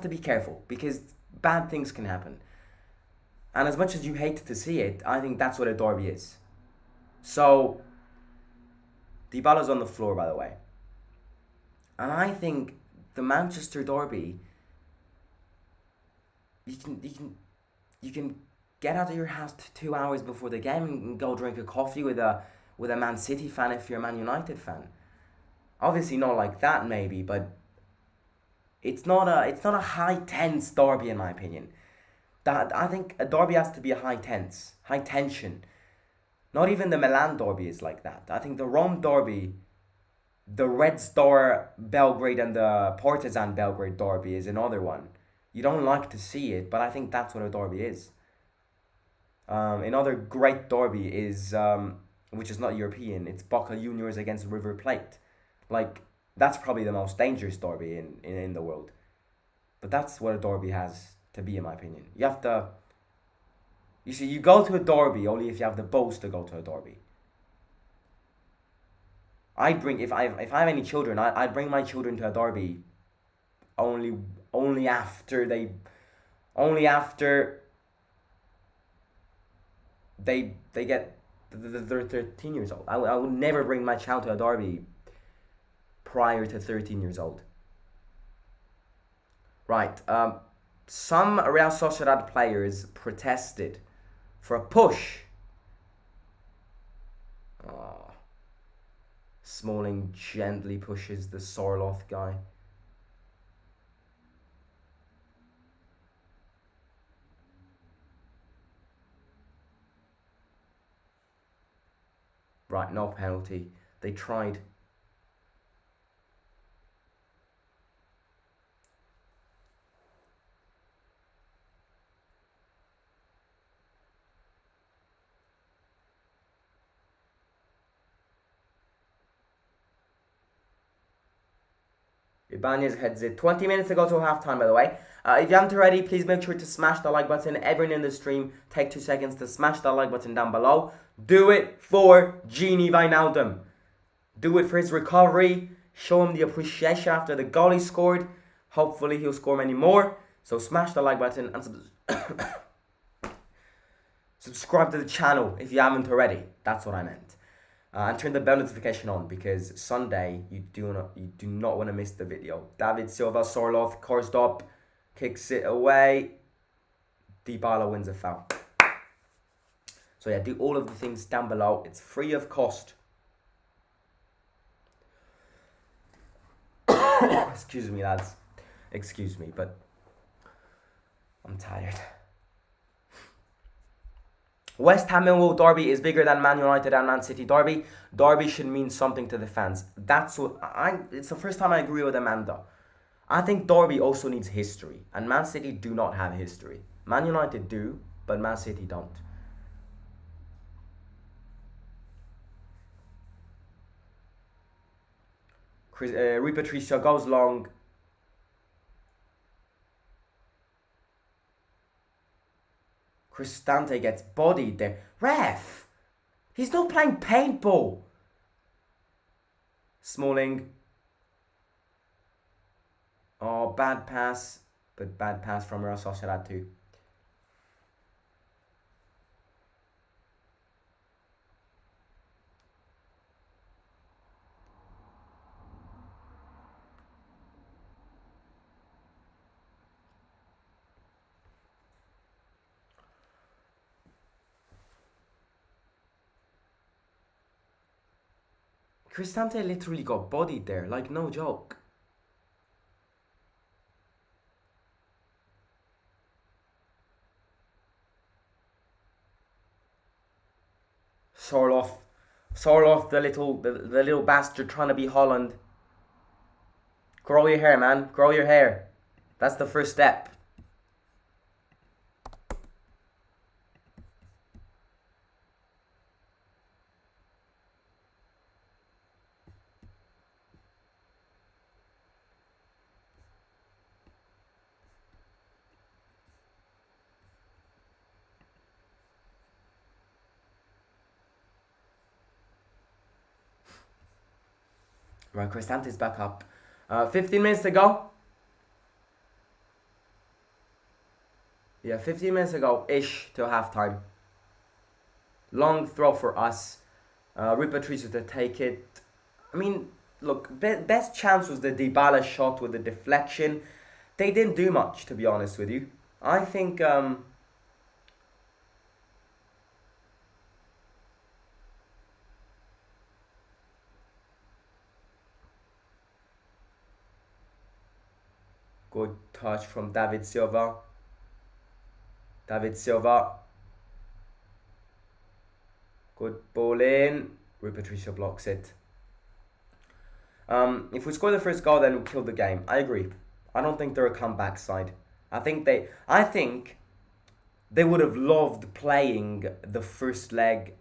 be careful because bad things can happen. And as much as you hate to see it, I think that's what a derby is. So, Dybala's on the floor, by the way. And I think the Manchester derby, you can get out of your house 2 hours before the game and go drink a coffee with a Man City fan if you're a Man United fan. Obviously not like that maybe, but it's not a high tense derby in my opinion. That I think a derby has to be a high tension. Not even the Milan derby is like that. I think the Rome derby, the Red Star Belgrade and the Partizan Belgrade derby is another one. You don't like to see it, but I think that's what a derby is. Another great derby is, which is not European, it's Boca Juniors against River Plate. Like, that's probably the most dangerous derby in the world. But that's what a derby has to be, in my opinion. You see, you go to a derby only if you have the balls to go to a derby. If I have any children, I'd bring my children to a derby only only after they only after they get They're 13 years old. I would never bring my child to a derby prior to 13 years old. Right. Some Real Sociedad players protested for a push. Oh. Smalling gently pushes the Sorloth guy. Right, no penalty. They tried. Ibanez heads it 20 minutes to go to halftime, by the way. If you haven't already, please make sure to smash the like button. Everyone in the stream, take 2 seconds to smash that like button down below. Do it for Gini Wijnaldum. Do it for his recovery. Show him the appreciation after the goal he scored. Hopefully he'll score many more. So smash the like button and subscribe to the channel if you haven't already. That's what I meant. And turn the bell notification on because Sunday you do not want to miss the video. David Silva, Sorloth, coursed up, kicks it away. Dybala wins a foul. So yeah, do all of the things down below. It's free of cost. Excuse me, lads. Excuse me, but I'm tired. West Ham Millwall derby is bigger than Man United and Man City derby. Derby should mean something to the fans. That's what it's the first time I agree with Amanda. I think derby also needs history, and Man City do not have history. Man United do, but Man City don't. Rui Patricio goes long. Cristante gets bodied there. Ref! He's not playing paintball. Smalling. Oh, bad pass. But bad pass from Real Sociedad too. Cristante literally got bodied there, like no joke. Sorloth, the little bastard trying to be Holland. Grow your hair, man. Grow your hair. That's the first step. Right, Cristante's back up. 15 minutes to go. Yeah, 15 minutes ago-ish till halftime. Long throw for us. Rui Patricio to take it. I mean, look, best chance was the Dybala shot with the deflection. They didn't do much, to be honest with you. I think... Good touch from David Silva. David Silva. Good ball in. Rui Patricio blocks it. If we score the first goal, then we kill the game. I agree. I don't think they're a comeback side. I think they would have loved playing the first leg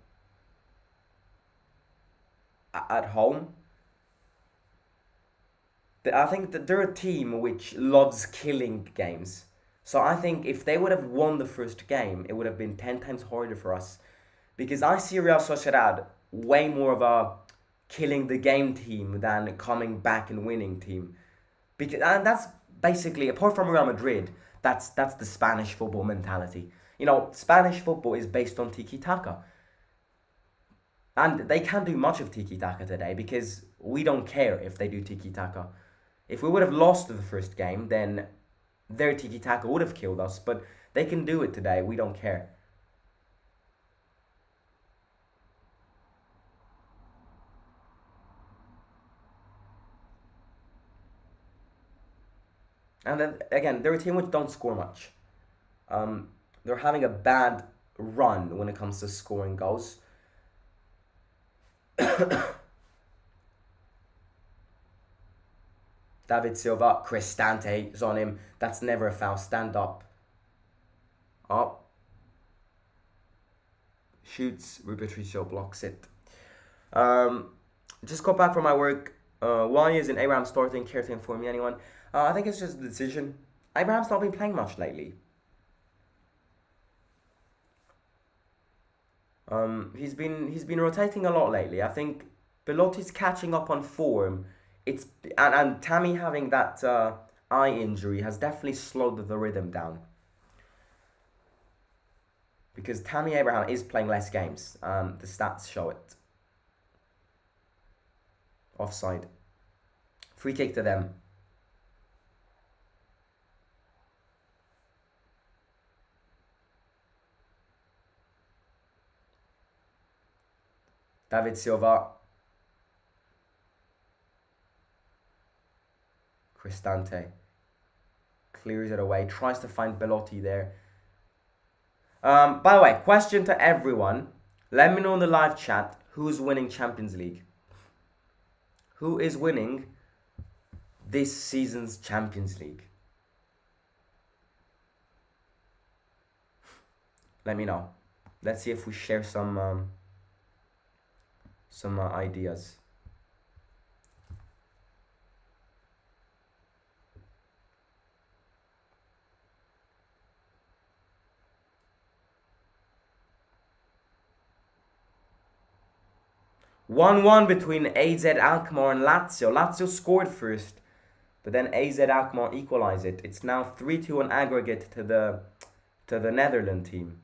at home. I think that they're a team which loves killing games. So I think if they would have won the first game, it would have been 10 times harder for us. Because I see Real Sociedad way more of a killing the game team than coming back and winning team. And that's basically, apart from Real Madrid, that's the Spanish football mentality. You know, Spanish football is based on tiki-taka. And they can't do much of tiki-taka today because we don't care if they do tiki-taka. If we would have lost the first game, then their tiki-taka would have killed us, but they can do it today, we don't care. And then, again, they're a team which don't score much. They're having a bad run when it comes to scoring goals. David Silva, Cristante is on him. That's never a foul. Stand up. Up. Shoots. Rubitricio blocks it. Just got back from my work. Why isn't Abraham starting? Care to inform me, anyone? I think it's just a decision. Abraham's not been playing much lately. He's been rotating a lot lately. I think Belotti's catching up on form. And Tammy having that eye injury has definitely slowed the rhythm down. Because Tammy Abraham is playing less games. The stats show it. Offside. Free kick to them. David Silva. Cristante. Clears it away. Tries to find Belotti there. By the way, question to everyone. Let me know in the live chat who's winning Champions League. Who is winning this season's Champions League? Let me know. Let's see if we share some ideas. One between AZ Alkmaar and Lazio. Lazio scored first, but then AZ Alkmaar equalized it. It's now 3-2 on aggregate to the Netherlands team.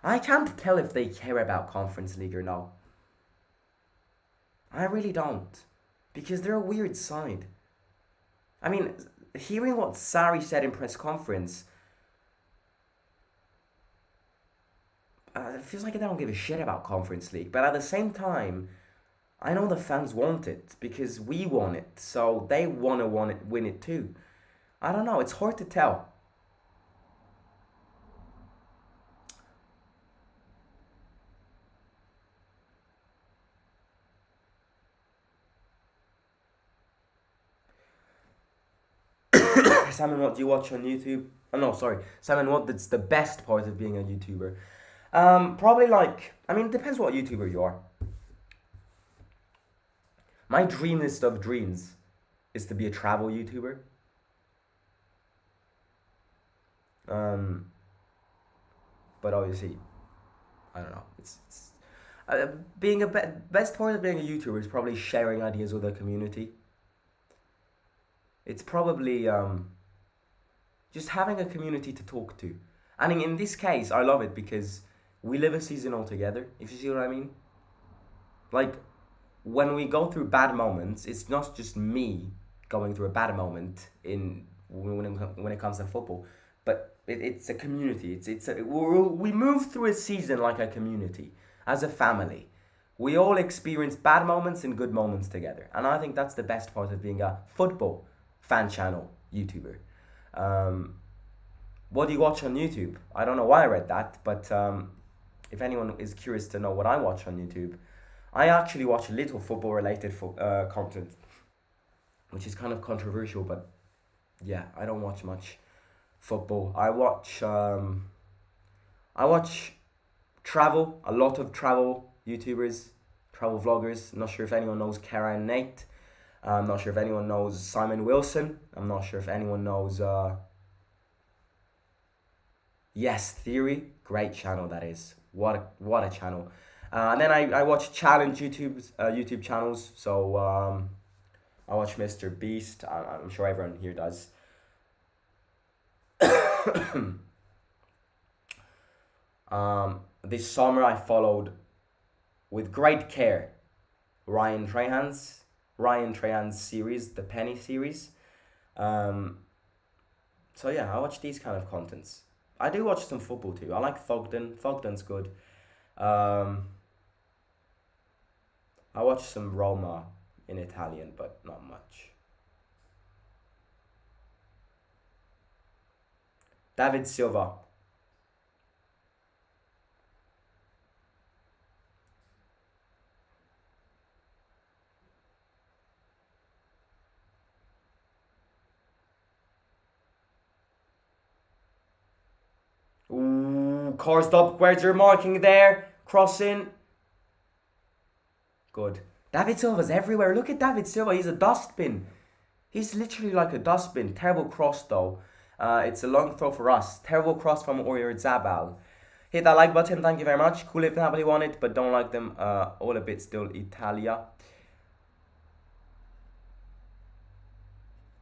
I can't tell if they care about Conference League or no. I really don't. Because they're a weird side. I mean, hearing what Sarri said in press conference, it feels like they don't give a shit about Conference League. But at the same time, I know the fans want it because we want it. So they want to win it too. I don't know. It's hard to tell. Simon, what do you watch on YouTube? Oh, no, sorry. Simon, that's the best part of being a YouTuber? Probably it depends what YouTuber you are. My dream list of dreams is to be a travel YouTuber. But obviously, I don't know. It's being best part of being a YouTuber is probably sharing ideas with the community. It's probably just having a community to talk to. And in this case, I love it because we live a season all together, if you see what I mean. Like, when we go through bad moments, it's not just me going through a bad moment when it comes to football, but it's a community. We move through a season like a community, as a family. We all experience bad moments and good moments together. And I think that's the best part of being a football fan channel YouTuber. What do you watch on YouTube? I don't know why I read that, but if anyone is curious to know what I watch on YouTube, I actually watch a little football related content, which is kind of controversial, but yeah, I don't watch much football. I watch travel, a lot of travel YouTubers, travel vloggers. I'm not sure if anyone knows Kara and Nate. I'm not sure if anyone knows Simon Wilson. I'm not sure if anyone knows Yes Theory. Great channel that is. What a channel. And then I watch challenge YouTube channels. So I watch Mr. Beast. I'm sure everyone here does. this summer I followed with great care Ryan Trahan's series, the Penny series. Um, so yeah, I watch these kind of contents. I do watch some football too. I like Thogden. Thogden's good. Um, I watch some Roma in Italian, but not much. David Silva. Ooh, Korsdorp, where's your marking there? Crossing. Good. David Silva's everywhere. Look at David Silva. He's a dustbin. He's literally like a dustbin. Terrible cross though. It's a long throw for us. Terrible cross from Zabal. Hit that like button. Thank you very much. Cool if Napoli won it, but don't like them. All a bit still Italia.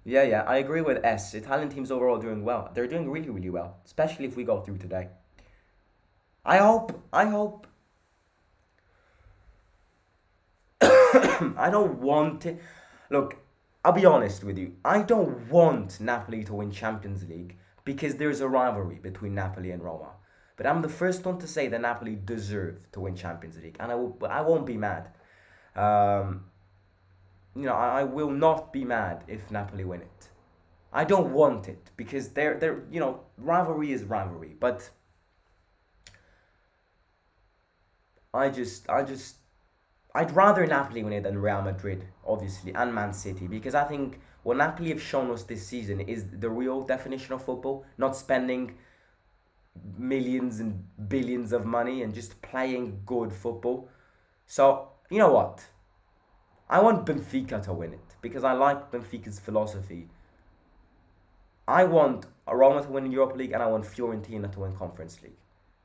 Yeah, yeah, I agree with S. Italian teams overall doing well. They're doing really, really well, especially if we go through today. I hope. I don't want it. Look, I'll be honest with you. I don't want Napoli to win Champions League because there's a rivalry between Napoli and Roma. But I'm the first one to say that Napoli deserve to win Champions League, and I won't be mad. Um, I will not be mad if Napoli win it. I don't want it because rivalry is rivalry, but I just I'd rather Napoli win it than Real Madrid, obviously, and Man City, because I think what Napoli have shown us this season is the real definition of football, not spending millions and billions of money and just playing good football. So, you know what? I want Benfica to win it because I like Benfica's philosophy. I want Roma to win Europa League and I want Fiorentina to win Conference League.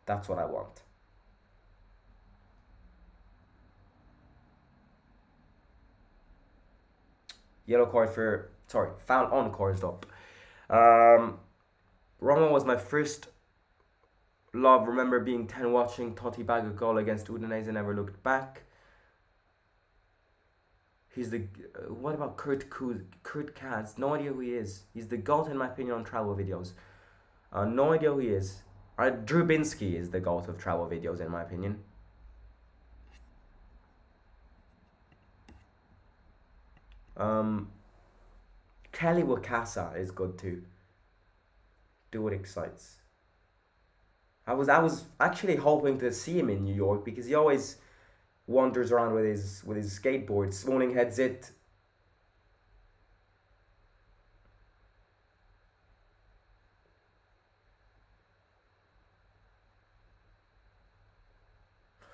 That's what I want. Yellow card for foul on Korsdorp. Um, Roma was my first love. Remember being 10 watching Totti bag a goal against Udinese, never looked back. He's the what about Kurt Katz? No idea who he is. He's the goat in my opinion on travel videos. No idea who he is. Drubinski is the goat of travel videos in my opinion. Um, Kelly Wakasa is good too. Do what excites. I was actually hoping to see him in New York because he always wanders around with his skateboard. Smalling heads it.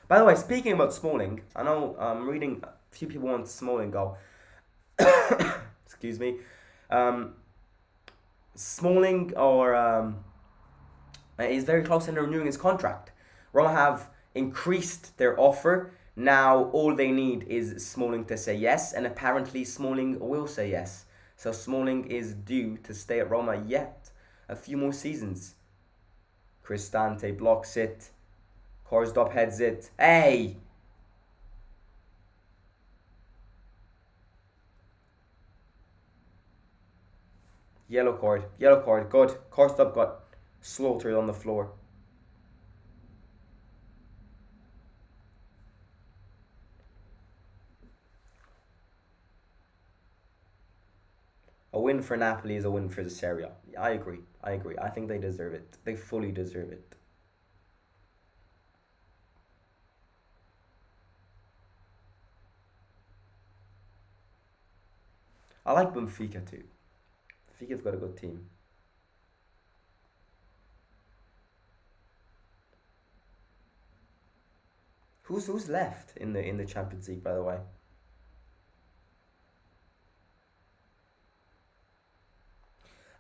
By the way, speaking about Smalling, I know I'm reading a few people want Smalling go. Excuse me. Um, Smalling or is very close to renewing his contract. Roma have increased their offer. Now all they need is Smalling to say yes, and apparently Smalling will say yes. So Smalling is due to stay at Roma yet a few more seasons. Cristante blocks it. Korsdorp heads it. Hey! Yellow card. Yellow card. Good. Korsdorp got slaughtered on the floor. A win for Napoli is a win for the Serie A. I agree. I agree. I think they deserve it. They fully deserve it. I like Benfica too. Benfica's got a good team. Who's left in the Champions League, by the way?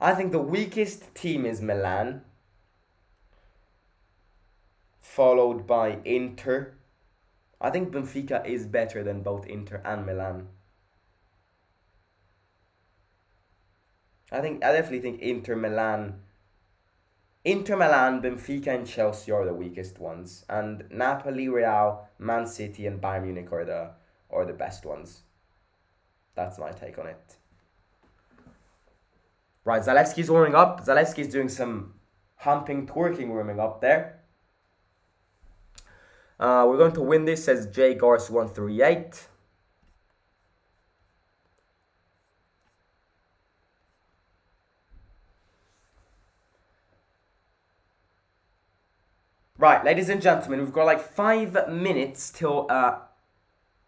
I think the weakest team is Milan, followed by Inter. I think Benfica is better than both Inter and Milan. I definitely think Inter Milan Inter Milan, Benfica, and Chelsea are the weakest ones, and Napoli, Real, Man City, and Bayern Munich are the best ones. That's my take on it. Right, Zalewski's warming up. Zalewski's doing some humping, twerking warming up there. We're going to win this, says J Garce 138. Right, ladies and gentlemen, we've got like 5 minutes till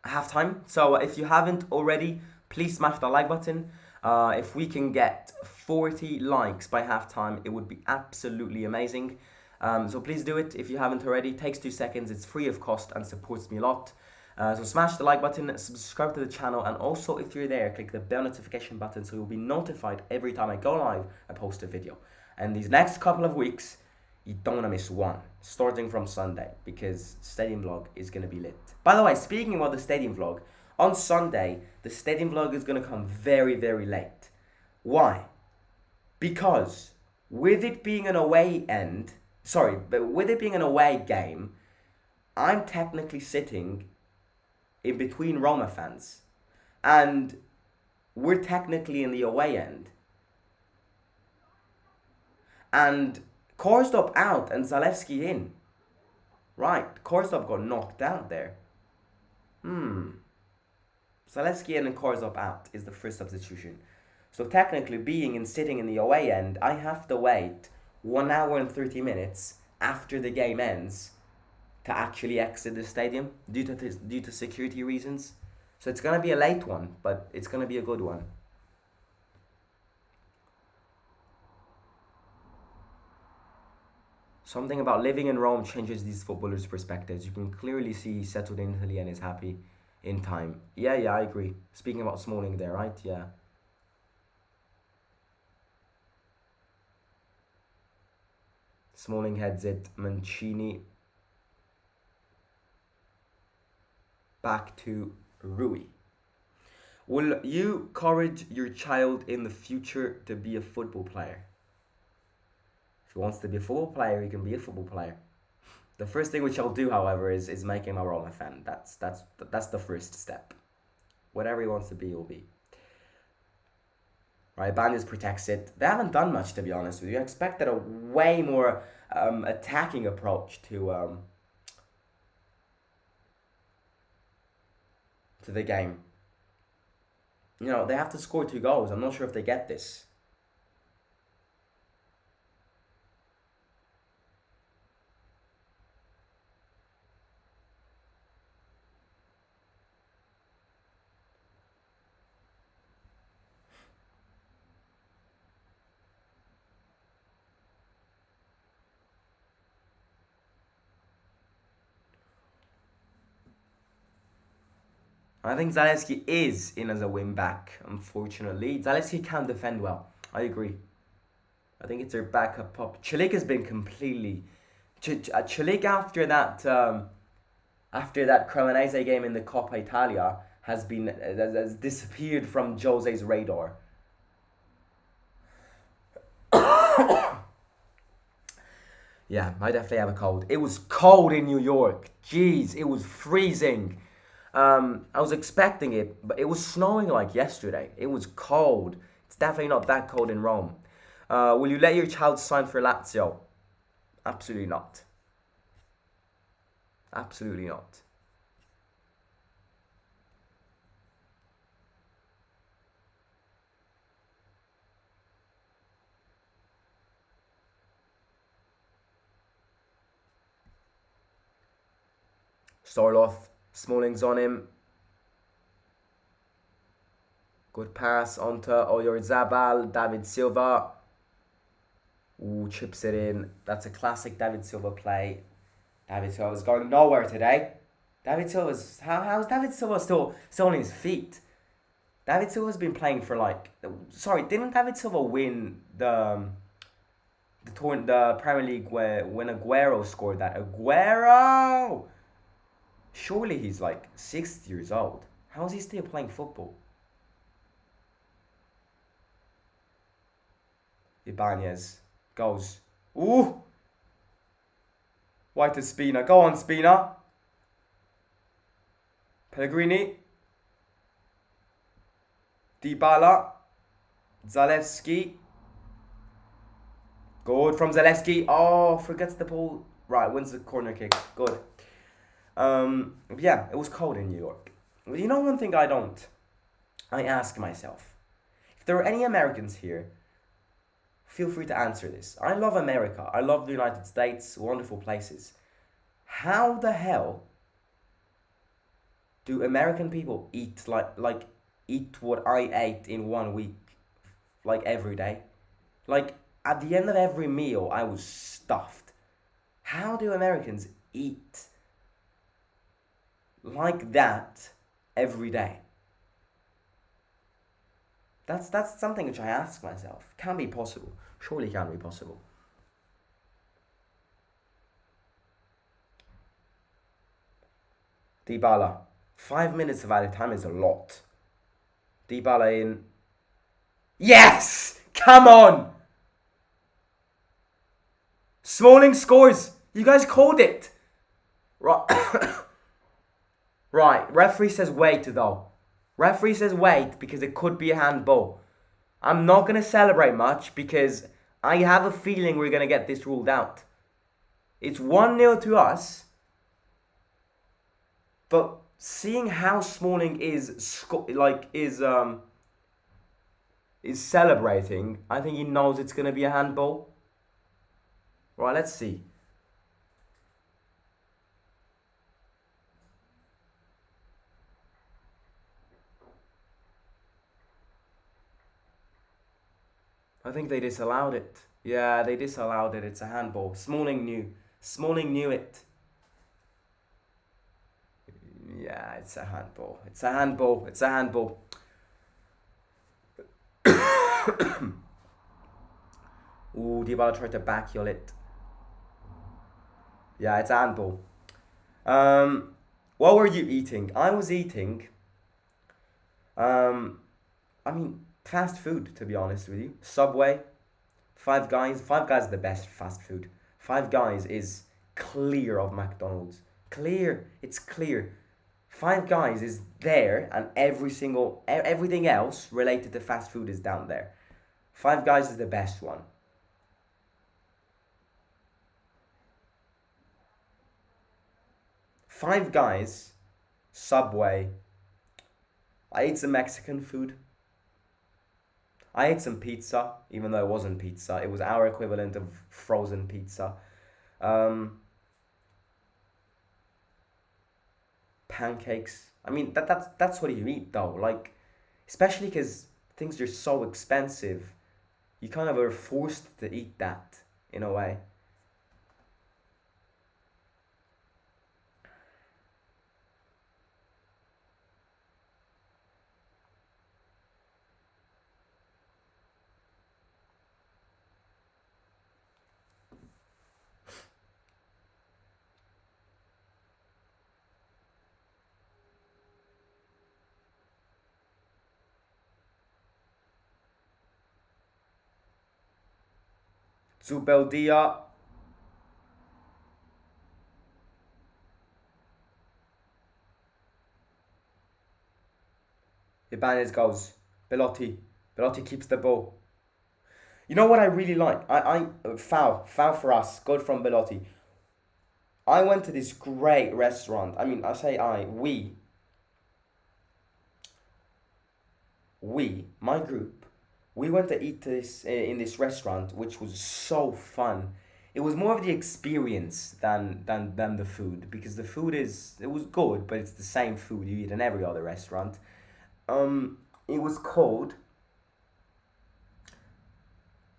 halftime. So if you haven't already, please smash the like button. If we can get 40 likes by halftime, it would be absolutely amazing. So please do it if you haven't already. It takes 2 seconds, it's free of cost and supports me a lot. So smash the like button, subscribe to the channel, and also if you're there, click the bell notification button so you'll be notified every time I go live and post a video. And these next couple of weeks, you don't want to miss one, starting from Sunday, because Stadium Vlog is going to be lit. By the way, speaking about the Stadium Vlog, on Sunday, the Stadium Vlog is going to come very, very late. Why? Because with it being an away game, I'm technically sitting in between Roma fans, and we're technically in the away end. And Korsdorp out and Zalewski in. Right, Korsdorp got knocked out there. Zalewski in and Korsdorp out is the first substitution. So technically, sitting in the away end, I have to wait 1 hour and 30 minutes after the game ends to actually exit the stadium due to security reasons. So it's gonna be a late one, but it's gonna be a good one. Something about living in Rome changes these footballers' perspectives. You can clearly see he settled in Italy and is happy in time. Yeah, I agree. Speaking about Smalling there, right? Yeah. Smalling heads it. Mancini. Back to Rui. Will you encourage your child in the future to be a football player? If he wants to be a football player, he can be a football player. The first thing which I'll do, however, is make him a Roma fan. That's the first step. Whatever he wants to be, he'll be. Right, Bandits protects it. They haven't done much, to be honest with you. I expected a way more attacking approach to the game. You know, they have to score 2 goals. I'm not sure if they get this. I think Zalewski is in as a wing back, unfortunately. Zalewski can defend well. I agree. I think it's their backup pop. Celik has been completely... Celik after that Cremonese game in the Coppa Italia has disappeared from Jose's radar. Yeah, I definitely have a cold. It was cold in New York. Jeez, it was freezing. I was expecting it, but it was snowing like yesterday. It was cold. It's definitely not that cold in Rome. Will you let your child sign for Lazio? Absolutely not. Absolutely not. Starloff, Smalling's on him. Good pass onto Oyarzabal, David Silva. Ooh, chips it in. That's a classic David Silva play. David Silva's going nowhere today. David Silva's... How is David Silva still on his feet? David Silva's been playing for like... Sorry, didn't David Silva win the Premier League when Aguero scored that? Aguero! Surely he's like 6 years old. How is he still playing football? Ibanez goes Ooh. White to Spina. Go on, Spina. Pellegrini. Dybala. Zalewski. Good from Zalewski. Oh, forgets the ball. Right, wins the corner kick. Good. Yeah, it was cold in New York. But you know one thing I don't? I ask myself, if there are any Americans here, feel free to answer this. I love America. I love the United States. Wonderful places. How the hell do American people eat eat what I ate in 1 week, like every day? Like at the end of every meal, I was stuffed. How do Americans eat like that every day? That's something which I ask myself. Can be possible. Surely can be possible. Dybala. 5 minutes of added time is a lot. Dybala in. Yes! Come on! Smalling scores. You guys called it. Right. Right. Referee says wait though. Referee says wait because it could be a handball. I'm not going to celebrate much because I have a feeling we're going to get this ruled out. It's 1-0 to us. But seeing how Smalling is celebrating, I think he knows it's going to be a handball. Right, let's see. I think they disallowed it. Yeah, they disallowed it. It's a handball. Smalling knew. Smalling knew it. Yeah, it's a handball. It's a handball. It's a handball. Ooh, Dybala tried to backheel it. Yeah, it's a handball. What were you eating? I was eating. I mean, fast food, to be honest with you. Subway, Five Guys. Five Guys is the best fast food. Five Guys is clear of McDonald's. Clear. It's clear. Five Guys is there, and everything else related to fast food is down there. Five Guys is the best one. Five Guys, Subway. I ate some Mexican food. I ate some pizza, even though it wasn't pizza. It was our equivalent of frozen pizza. Pancakes. I mean, that's what you eat though. Like, especially because things are so expensive, you kind of are forced to eat that in a way. Zubeldia. Ibanez goes. Belotti. Belotti keeps the ball. You know what I really like? Foul for us. Good from Belotti. I went to this great restaurant. I mean, I say my group, we went to eat this in this restaurant, which was so fun. It was more of the experience than the food, because the food it was good, but it's the same food you eat in every other restaurant. It was called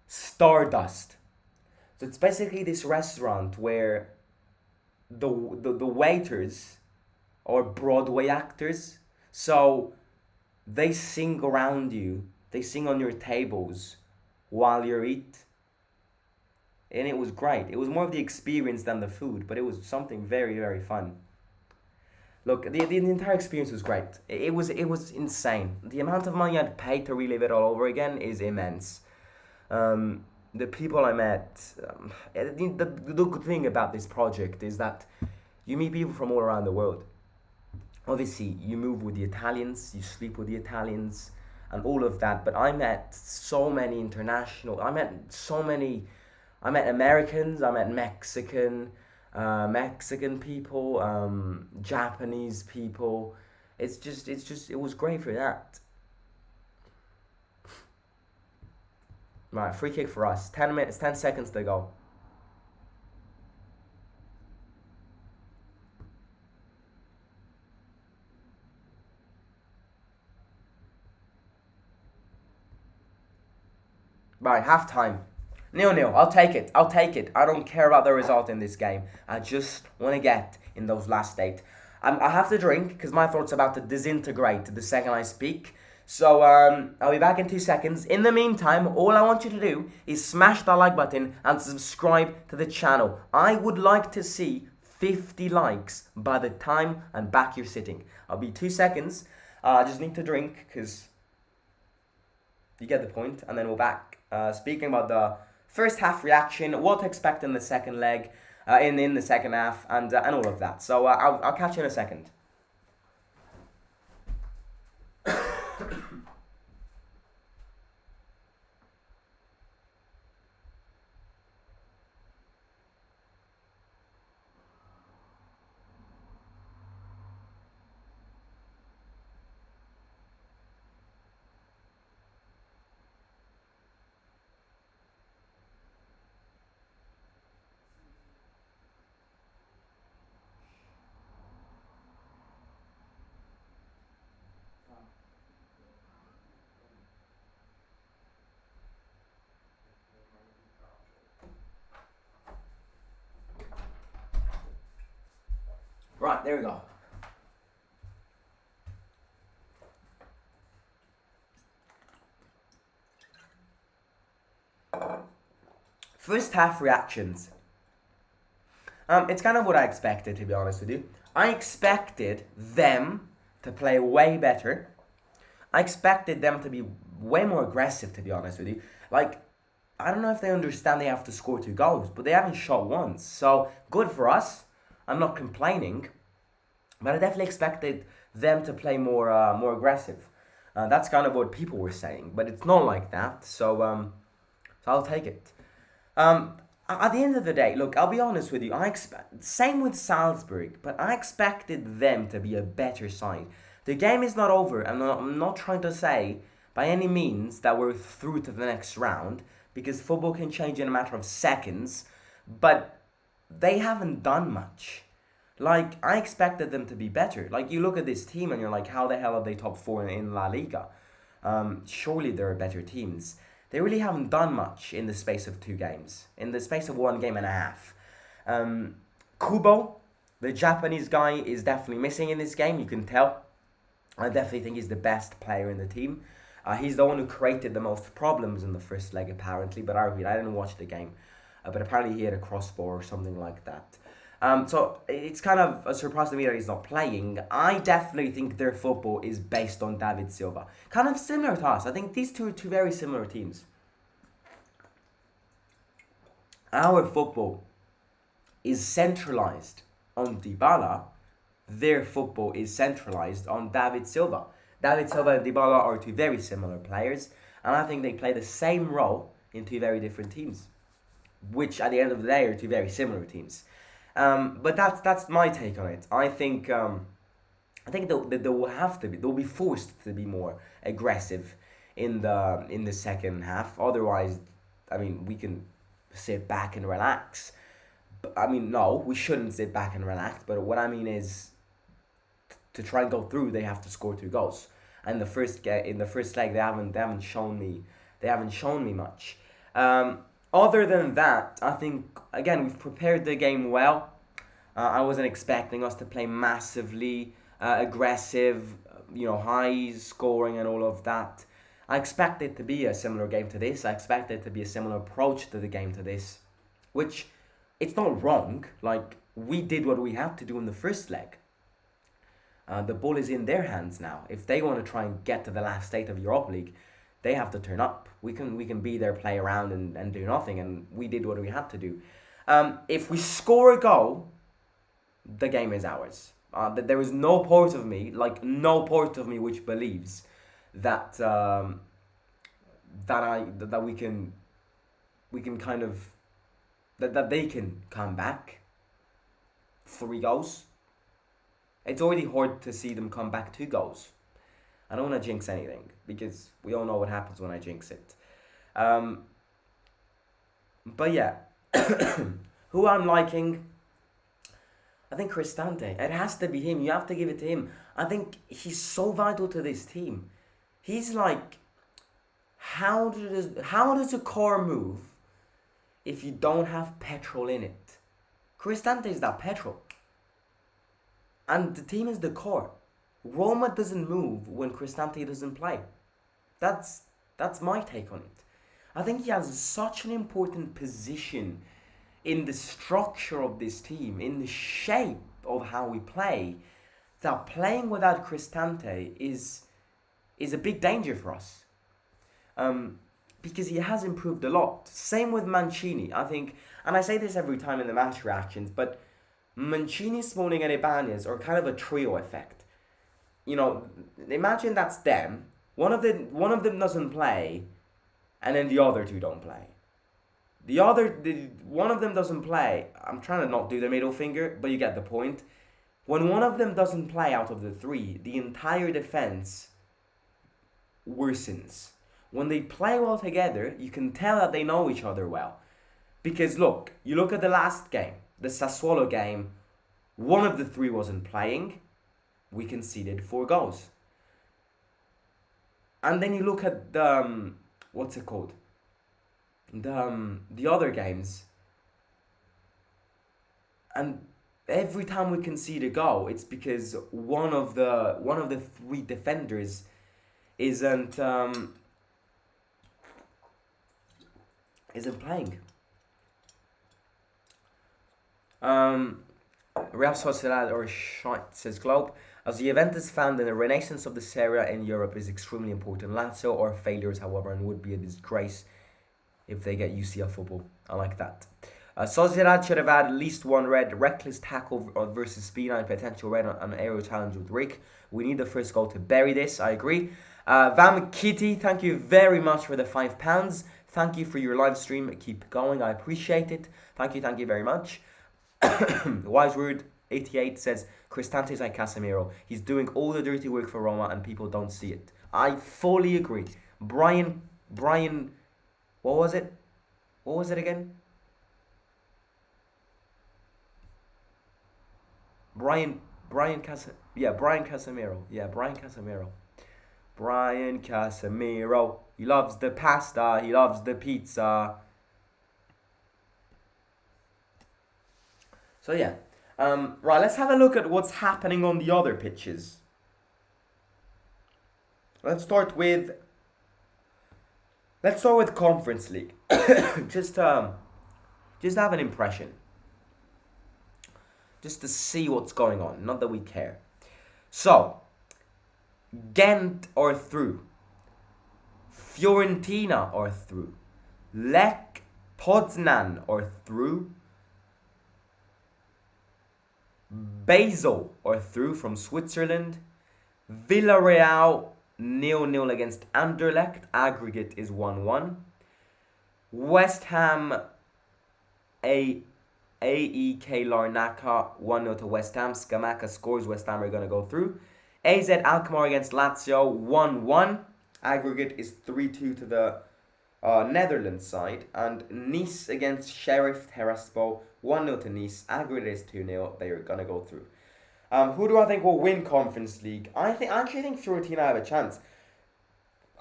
Stardust. So it's basically this restaurant where the waiters are Broadway actors. So they sing around you. They sing on your tables while you eat. And it was great. It was more of the experience than the food, but it was something very, very fun. Look, the entire experience was great. It was insane. The amount of money I'd pay to relive it all over again is immense. the people I met, the good thing about this project is that you meet people from all around the world. Obviously, you move with the Italians, you sleep with the Italians, and all of that. But I met so many international. I met Americans. I met Mexican people, Japanese people. It was great for that. Right, free kick for us. 10 minutes, 10 seconds to go. Right, half time. 0-0. I'll take it. I'll take it. I don't care about the result in this game. I just want to get in those last 8. I have to drink because my throat's about to disintegrate the second I speak. So I'll be back in 2 seconds. In the meantime, all I want you to do is smash that like button and subscribe to the channel. I would like to see 50 likes by the time I'm back here sitting. I'll be 2 seconds. I just need to drink because you get the point, and then we're back. Speaking about the first half reaction, what to expect in the second leg, in the second half, and all of that. So I'll catch you in a second. Right, there we go. First half reactions. It's kind of what I expected, to be honest with you. I expected them to play way better. I expected them to be way more aggressive, to be honest with you. Like, I don't know if they understand they have to score 2 goals, but they haven't shot once. So, good for us. I'm not complaining. But I definitely expected them to play more aggressive. That's kind of what people were saying. But it's not like that. So I'll take it. At the end of the day, look, I'll be honest with you. Same with Salzburg, but I expected them to be a better side. The game is not over. I'm not trying to say by any means that we're through to the next round, because football can change in a matter of seconds, but they haven't done much. Like, I expected them to be better. Like, you look at this team and you're like, how the hell are they top 4 in La Liga? Surely there are better teams. They really haven't done much in the space of 2 games. In the space of 1 game and a half. Kubo, the Japanese guy, is definitely missing in this game. You can tell. I definitely think he's the best player in the team. He's the one who created the most problems in the first leg, apparently. But I didn't watch the game. But apparently he had a crossbar or something like that. So it's kind of a surprise to me that he's not playing. I definitely think their football is based on David Silva. Kind of similar to us. I think these two are 2 very similar teams. Our football is centralized on Dybala. Their football is centralized on David Silva. David Silva and Dybala are 2 very similar players. And I think they play the same role in 2 very different teams. Which at the end of the day are 2 very similar teams. But that's my take on it. I think they'll be forced to be more aggressive in the second half. Otherwise, I mean, we can sit back and relax. I mean, no, we shouldn't sit back and relax. But what I mean is, to try and go through, they have to score 2 goals. And in the first leg, they haven't shown me much. Other than that, I think, again, we've prepared the game well. I wasn't expecting us to play massively aggressive, high scoring and all of that. I expect it to be a similar game to this. I expect it to be a similar approach to the game to this, which, it's not wrong. Like, we did what we had to do in the first leg. The ball is in their hands now. If they want to try and get to the last state of Europa League, they have to turn up. We can be there, play around, and do nothing, and we did what we had to do. If we score a goal, the game is ours. There is no part of me, which believes that that we can kind of that they can come back 3 goals. It's already hard to see them come back 2 goals. I don't want to jinx anything because we all know what happens when I jinx it. But yeah, who I'm liking, I think Cristante. It has to be him. You have to give it to him. I think he's so vital to this team. He's like, how does a car move if you don't have petrol in it? Cristante is that petrol. And the team is the core. Roma doesn't move when Cristante doesn't play. That's my take on it. I think he has such an important position in the structure of this team, in the shape of how we play, that playing without Cristante is a big danger for us. Because he has improved a lot. Same with Mancini, I think, and I say this every time in the match reactions, but Mancini, Smalling and Ibanez are kind of a trio effect. You know, imagine that's them. One of them doesn't play, and then the other two don't play. One of them doesn't play. I'm trying to not do the middle finger, but you get the point. When one of them doesn't play out of the three, the entire defense worsens. When they play well together, you can tell that they know each other well. Because look, you look at the last game, the Sassuolo game, one of the three wasn't playing. We conceded 4 goals. And then you look at the, what's it called? The other games. And every time we concede a goal, it's because one of the 3 defenders isn't playing. Real Sociedad or shite, says Globe. As the Juventus found in the renaissance of the Serie A in Europe is extremely important. Lazio are failures, however, and would be a disgrace if they get UCL football. I like that. Sociedad should have had at least 1 red. Reckless tackle versus Spina and potential red on an aerial challenge with Rick. We need the first goal to bury this. I agree. Vam Kitty, thank you very much for the £5. Thank you for your live stream. Keep going. I appreciate it. Thank you very much. Wise Word 88 says Cristante is like Casemiro. He's doing all the dirty work for Roma and people don't see it. I fully agree. Brian, what was it? What was it again? Brian Casemiro. Brian Casemiro. He loves the pasta. He loves the pizza. So yeah. Right, let's have a look at what's happening on the other pitches. Let's start with Conference League. just have an impression. Just to see what's going on. Not that we care. So, Ghent are through. Fiorentina are through. Lech Poznan are through. Basel are through from Switzerland. Villarreal 0-0 against Anderlecht. Aggregate is 1-1. West Ham AEK Larnaca 1-0 to West Ham. Scamacca scores. West Ham are going to go through. AZ Alkmaar against Lazio 1-1. Aggregate is 3-2 to the Netherlands side. And Nice against Sheriff Tiraspol 1-0 to Nice. Aggregate is 2-0. They are going to go through. Who do I think will win Conference League? I actually think Fiorentina have a chance.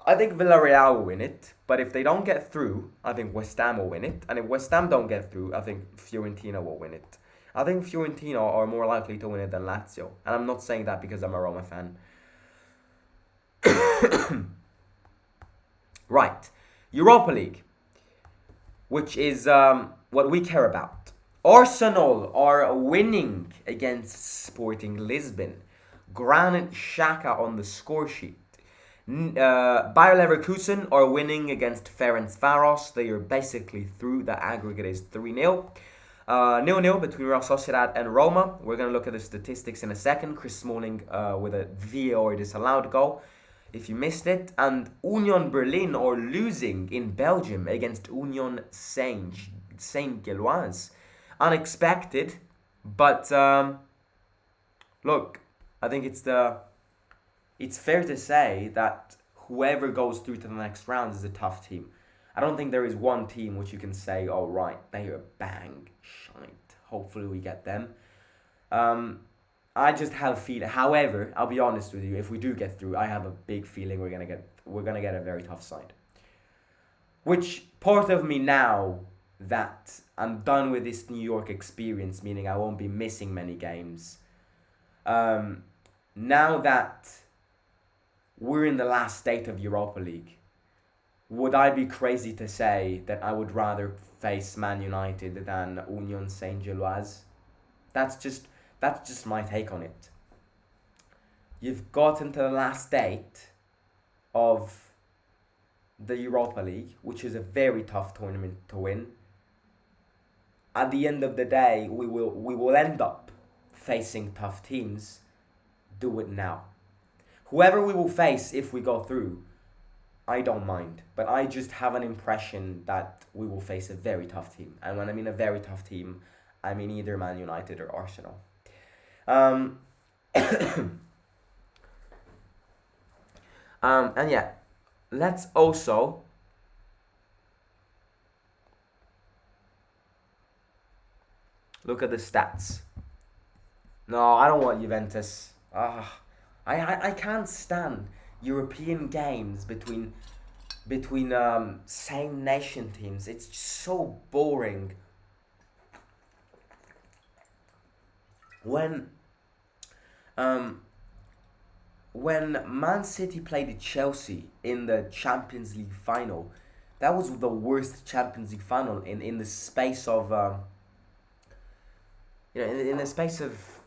I think Villarreal will win it. But if they don't get through, I think West Ham will win it. And if West Ham don't get through, I think Fiorentina will win it. I think Fiorentina are more likely to win it than Lazio. And I'm not saying that because I'm a Roma fan. Right. Europa League. Which is what we care about. Arsenal are winning against Sporting Lisbon. Granit Xhaka on the score sheet. Bayer Leverkusen are winning against Ferencváros. They are basically through. The aggregate is 3-0. 0-0 between Real Sociedad and Roma. We're going to look at the statistics in a second. Chris Smalling with a VAR disallowed goal, if you missed it. And Union Berlin are losing in Belgium against Union Saint-Gilloise. Unexpected, but look, I think it's fair to say that whoever goes through to the next round is a tough team. I don't think there is one team which you can say, oh right, they are bang shite. Hopefully we get them. I just have a feeling. However, I'll be honest with you, if we do get through, I have a big feeling we're gonna get a very tough side. Which part of me, now that I'm done with this New York experience, meaning I won't be missing many games. Now that we're in the last state of Europa League, would I be crazy to say that I would rather face Man United than Union Saint-Gilloise? That's just my take on it. You've gotten to the last state of the Europa League, which is a very tough tournament to win. At the end of the day, we will end up facing tough teams. Do it now. Whoever we will face if we go through, I don't mind. But I just have an impression that we will face a very tough team. And when I mean a very tough team, I mean either Man United or Arsenal. And yeah, let's also look at the stats. No, I don't want Juventus. I can't stand European games between same nation teams. It's just so boring. When Man City played Chelsea in the Champions League final, that was the worst Champions League final in the space of in the space of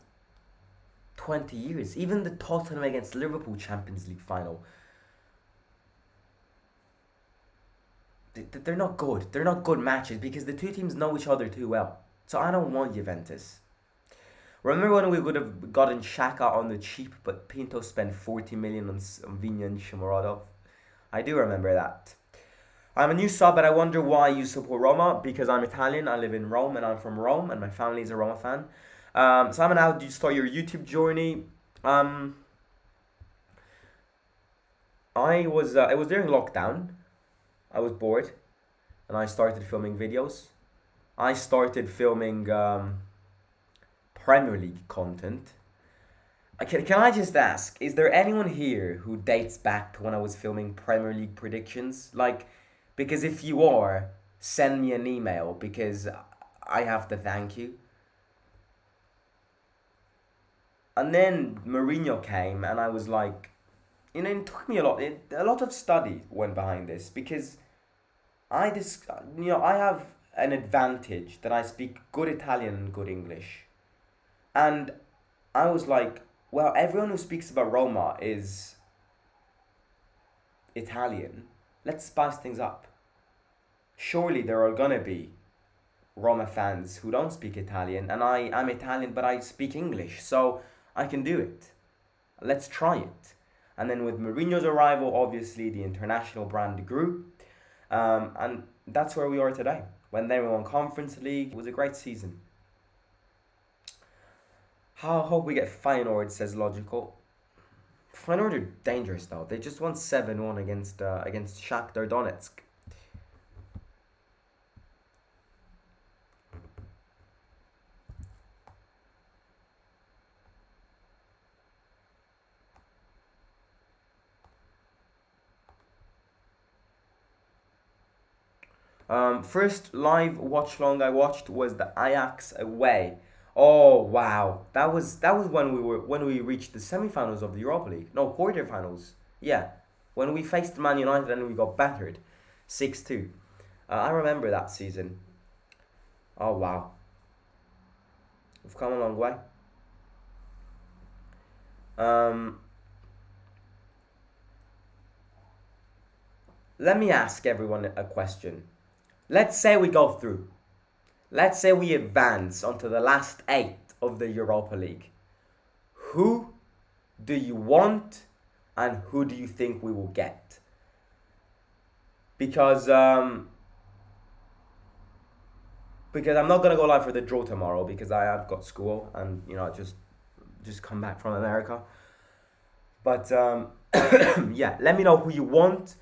20 years. Even the Tottenham against Liverpool Champions League final, they're not good. They're not good matches because the two teams know each other too well. So I don't want Juventus. Remember when we would have gotten Xhaka on the cheap, but Pinto spent 40 million on Vinya and Shomurodov? I do remember that. I'm a new sub, but I wonder why you support Roma. Because I'm Italian, I live in Rome, and I'm from Rome, and my family is a Roma fan. Simon, how did you start your YouTube journey? It was during lockdown. I was bored, and I started filming videos. I started filming Premier League content. Can I just ask, is there anyone here who dates back to when I was filming Premier League predictions? Because if you are, send me an email because I have to thank you. And then Mourinho came, and I was like, it took me a lot of study went behind this because I have an advantage that I speak good Italian and good English. And I was like, well, everyone who speaks about Roma is Italian. Let's spice things up. Surely there are gonna be Roma fans who don't speak Italian, and I'm Italian, but I speak English, so I can do it. Let's try it. And then with Mourinho's arrival, obviously the international brand grew, and that's where we are today. When they won Conference League, it was a great season. I hope we get Feyenoord, says Logical. Feyenoord are dangerous though. They just won 7-1 against Shakhtar Donetsk. First live watch long I watched was the Ajax away. Oh wow, that was when we reached the semi-finals of the Europa League. No, quarterfinals. Yeah, when we faced Man United and we got battered, 6-2. I remember that season. Oh wow, we've come a long way. let me ask everyone a question. Let's say we go through. Let's say we advance onto the last 8 of the Europa League. Who do you want and who do you think we will get? Because I'm not gonna go live for the draw tomorrow because I've got school and just come back from America. But yeah, let me know who you want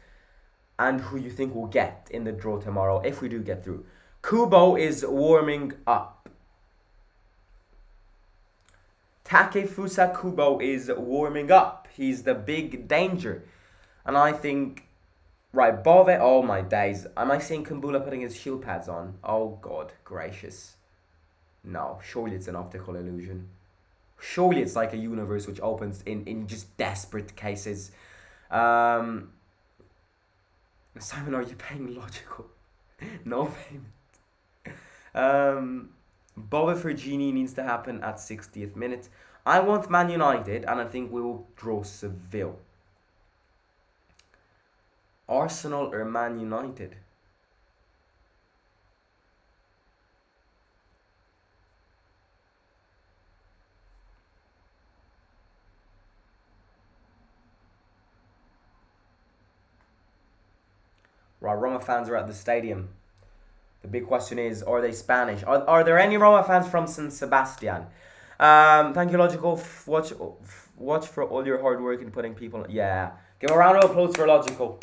and who you think we'll get in the draw tomorrow if we do get through. Kubo is warming up. Takefusa Kubo is warming up. He's the big danger. And I think, right, Bove, oh my days. Am I seeing Kumbula putting his shield pads on? Oh God, gracious. No, surely it's an optical illusion. Surely it's like a universe which opens in just desperate cases. Simon, are you paying logical? No payment. Bove for Genie needs to happen at 60th minute. I want Man United, and I think we will draw Seville. Arsenal or Man United? Right, Roma fans are at the stadium. The big question is, are they Spanish? Are there any Roma fans from San Sebastian? Thank you, Logical. Watch for all your hard work in putting people. Yeah, give a round of applause for Logical.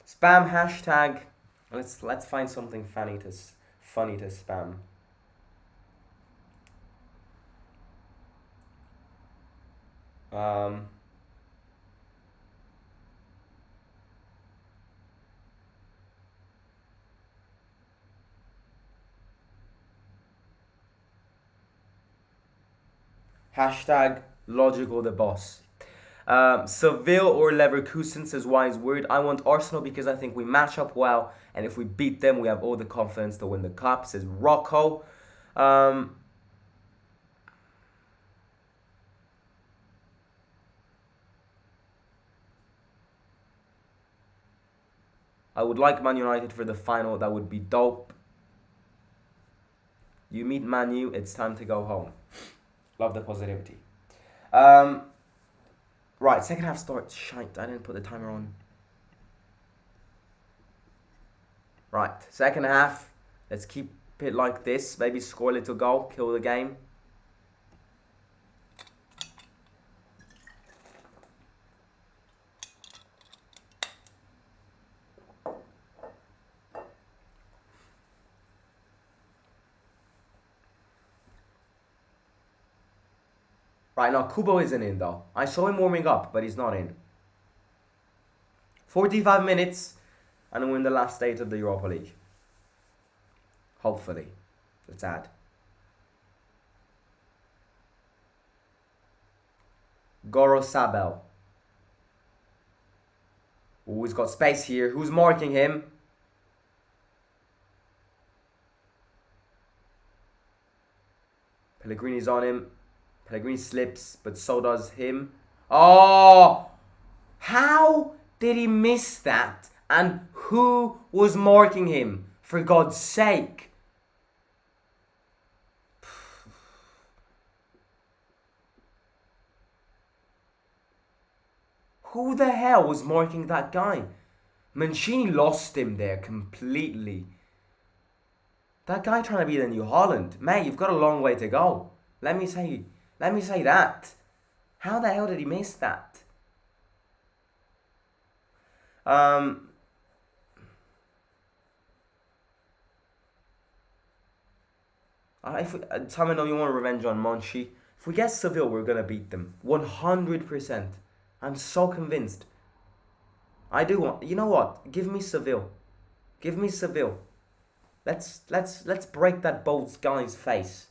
Spam hashtag. Let's find something funny to spam. Hashtag Logical the boss. Seville or Leverkusen, says Wise Word. I want Arsenal because I think we match up well, and if we beat them, we have all the confidence to win the cup, says Rocco. I would like Man United for the final. That would be dope. You meet Man U, it's time to go home. Love the positivity. Right, second half starts. Shite, I didn't put the timer on. Right, second half. Let's keep it like this. Maybe score a little goal, kill the game. Right, now Kubo isn't in though. I saw him warming up, but he's not in. 45 minutes, and we're in the last stage of the Europa League. Hopefully. Let's add. Goro Sabel. Ooh, he's got space here. Who's marking him? Pellegrini's on him. Pellegrini slips, but so does him. Oh! How did he miss that? And who was marking him? For God's sake. Who the hell was marking that guy? Mancini lost him there completely. That guy trying to be the new Holland. Mate, you've got a long way to go. Let me say that. How the hell did he miss that? Simon, you want revenge on Monchi? If we get Seville, we're going to beat them. 100%. I'm so convinced. I do want... You know what? Give me Seville. Give me Seville. Let's break that bold guy's face.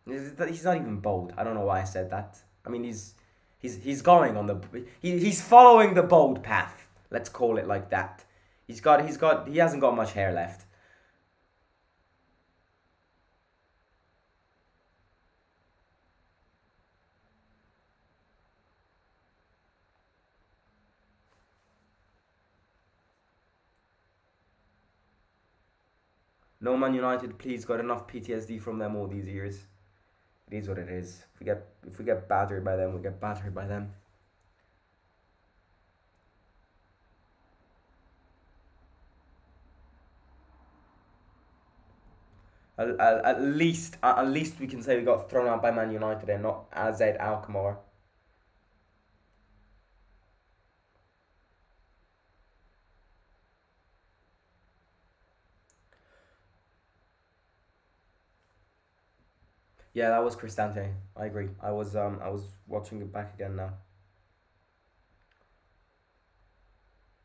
He's not even bold. I don't know why I said that. I mean, he's going on the he's following the bold path. Let's call it like that. He hasn't got much hair left. No Man United, please. Got enough PTSD from them all these years. It is what it is. If we get battered by them, we get battered by them. At least we can say we got thrown out by Man United and not AZ Alkmaar. Yeah, that was Cristante. I agree. I was watching it back again now.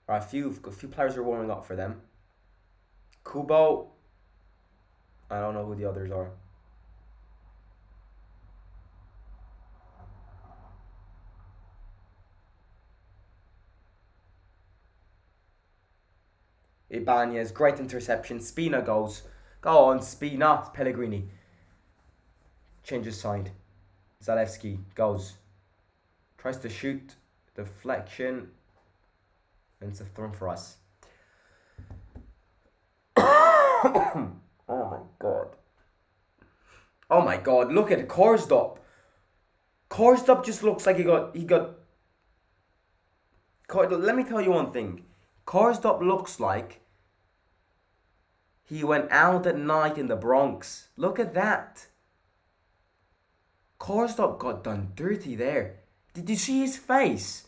Right, a few players are warming up for them. Kubo. I don't know who the others are. Ibanez, great interception. Spina goes. Go on, Spina. Pellegrini. Changes side. Zalewski goes. Tries to shoot. Deflection. And it's a throw for us. Oh my god. Oh my god, look at Korsdorp. Korsdorp just looks like he got let me tell you one thing. Korsdorp looks like he went out at night in the Bronx. Look at that. Korsdorp got done dirty there. Did you see his face?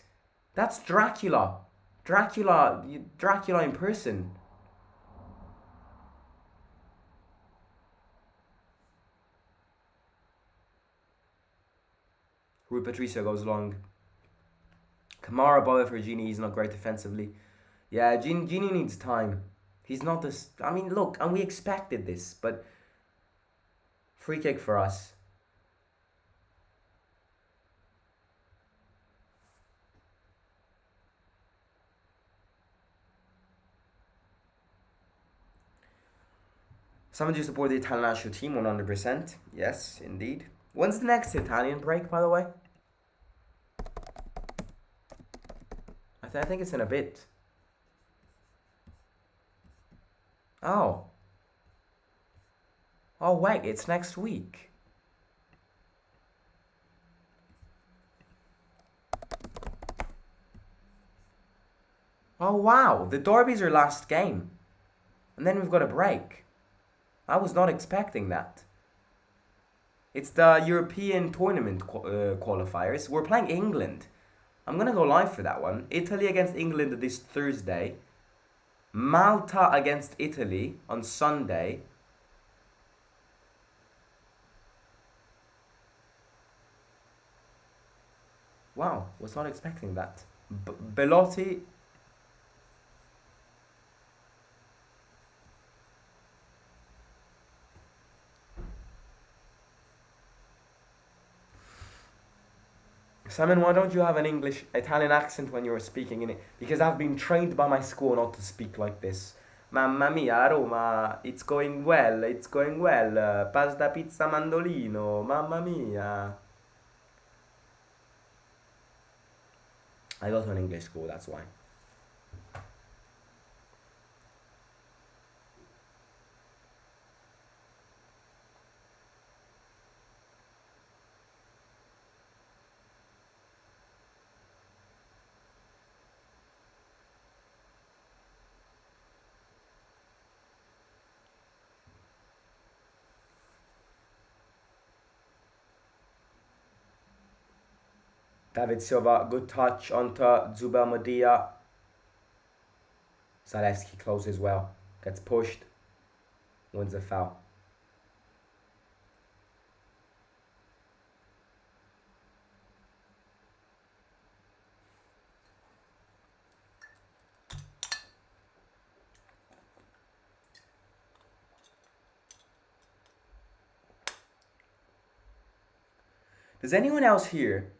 That's Dracula. Dracula in person. Rui Patricio goes long. Kamara, Boya for Gini, he's not great defensively. Yeah, Gini needs time. He's not this. I mean, look, and we expected this, but free kick for us. Some of you support the Italian national team 100%. Yes, indeed. When's the next Italian break, by the way? I think it's in a bit. Oh. Oh, wait, it's next week. Oh, wow. The Derby's our last game. And then we've got a break. I was not expecting that. It's the European tournament qualifiers. We're playing England. I'm going to go live for that one. Italy against England this Thursday. Malta against Italy on Sunday. Wow, was not expecting that. Belotti. Simon, why don't you have an Italian accent when you're speaking in it? Because I've been trained by my school not to speak like this. Mamma mia, Roma, it's going well, it's going well. Pasta, pizza, mandolino, mamma mia. I go to an English school, that's why. David Silva, good touch onto Zubel Madia. Zalewski closes well. Gets pushed. Wins a foul. Does anyone else here,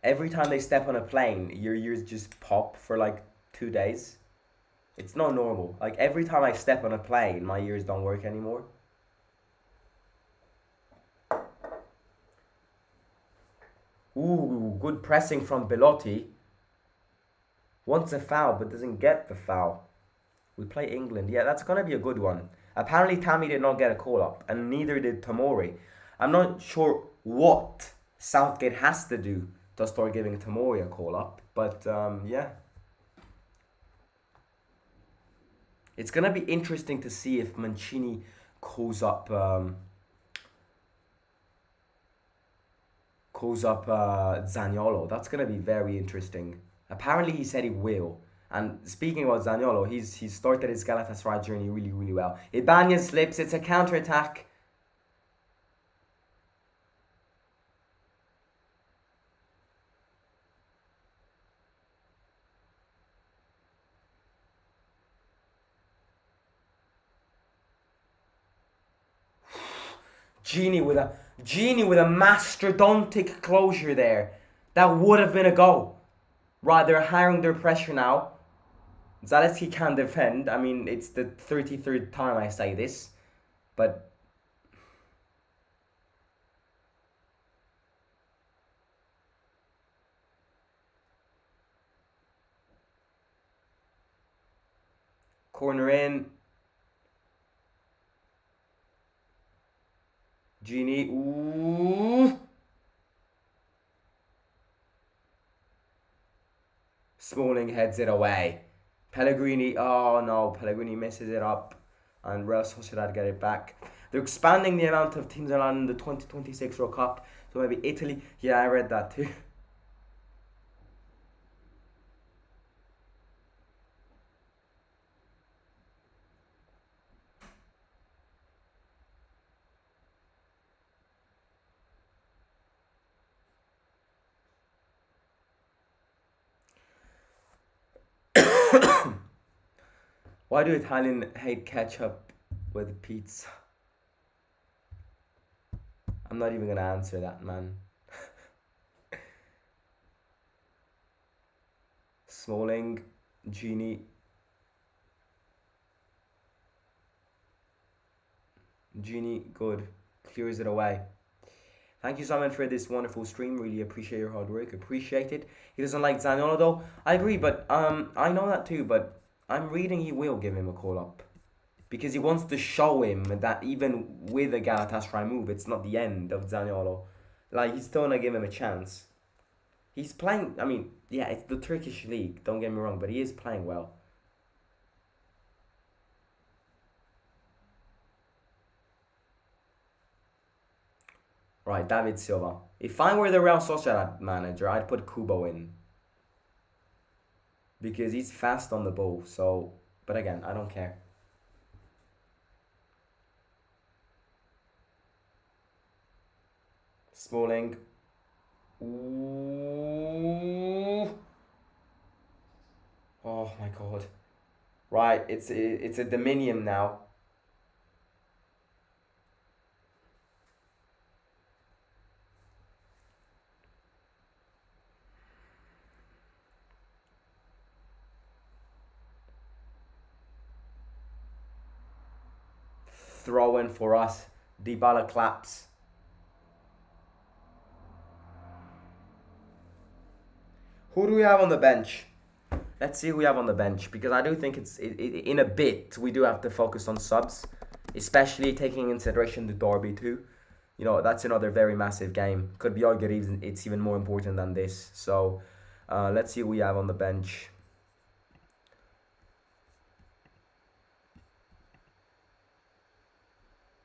every time they step on a plane, your ears just pop for like 2 days? It's not normal. Like every time I step on a plane, my ears don't work anymore. Ooh, good pressing from Belotti. Wants a foul but doesn't get the foul. We play England. Yeah, that's going to be a good one. Apparently, Tammy did not get a call up, and neither did Tomori. I'm not sure what Southgate has to do to start giving Tomori a call up, but yeah. It's gonna be interesting to see if Mancini calls up Zaniolo. That's gonna be very interesting. Apparently, he said he will. And speaking about Zaniolo, he's started his Galatasaray journey really, really well. Ibanez slips. It's a counter attack. Genie with a mastodontic closure there. That would have been a goal. Right, they're hiring their pressure now. Zalewski can defend. I mean, it's the 33rd time I say this, but corner in. Genie. Ooh. Smalling heads it away. Pellegrini. Oh no, Pellegrini misses it up, and Real Sociedad get it back. They're expanding the amount of teams allowed in the 2026 World Cup. So maybe Italy. Yeah, I read that too. Why do Italians hate ketchup with pizza? I'm not even gonna answer that, man. Smalling, Genie, good. Clears it away. Thank you, Simon, for this wonderful stream. Really appreciate your hard work. Appreciate it. He doesn't like Zaniolo though. I agree, but I know that too. But I'm reading he will give him a call up because he wants to show him that even with a Galatasaray move, it's not the end of Zaniolo. Like he's still gonna give him a chance. He's playing. I mean, yeah, it's the Turkish league. Don't get me wrong, but he is playing well. Right, David Silva. If I were the Real Sociedad manager, I'd put Kubo in because he's fast on the ball. So, but again, I don't care. Smalling. Ooh. Oh my god. Right, it's a Dominion now. Throw in for us. Dybala claps. Who do we have on the bench? Let's see who we have on the bench because I do think in a bit we do have to focus on subs, especially taking into consideration the derby too. You know that's another very massive game. Could be argued it's even more important than this. So let's see who we have on the bench.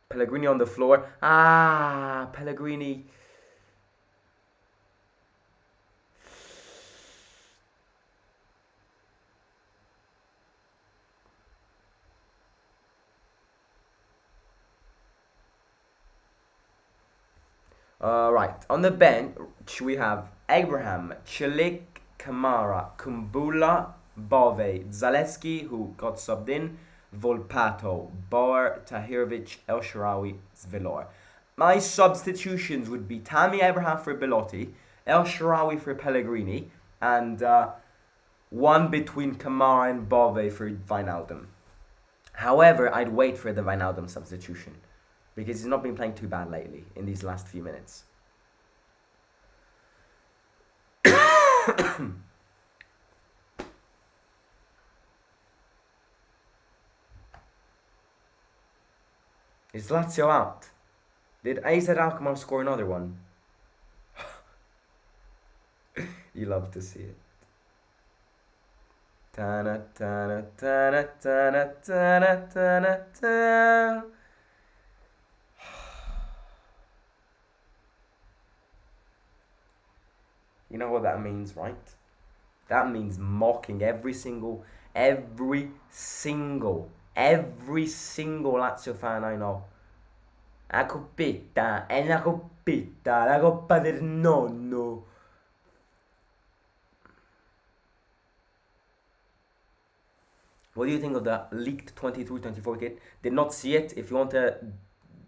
Pellegrini on the floor. Pellegrini. Right, on the bench we have Abraham, Chilik, Kamara, Kumbula, Bove, Zaleski, who got subbed in, Volpato, Bar, Tahirovic, El Shaarawy, Zvilor. My substitutions would be Tammy Abraham for Belotti, El Shaarawy for Pellegrini, and one between Kamara and Bove for Wijnaldum. However, I'd wait for the Wijnaldum substitution because he's not been playing too bad lately in these last few minutes. Is Lazio out? Did AZ Alkmaar score another one? You love to see it. Tana, tana, tana, tana, tana, tana, tana. You know what that means, right? That means mocking every single Lazio fan I know. La coppetta, è la coppetta, la coppa del nonno. What do you think of the leaked 23-24 kit? Did not see it. If you want to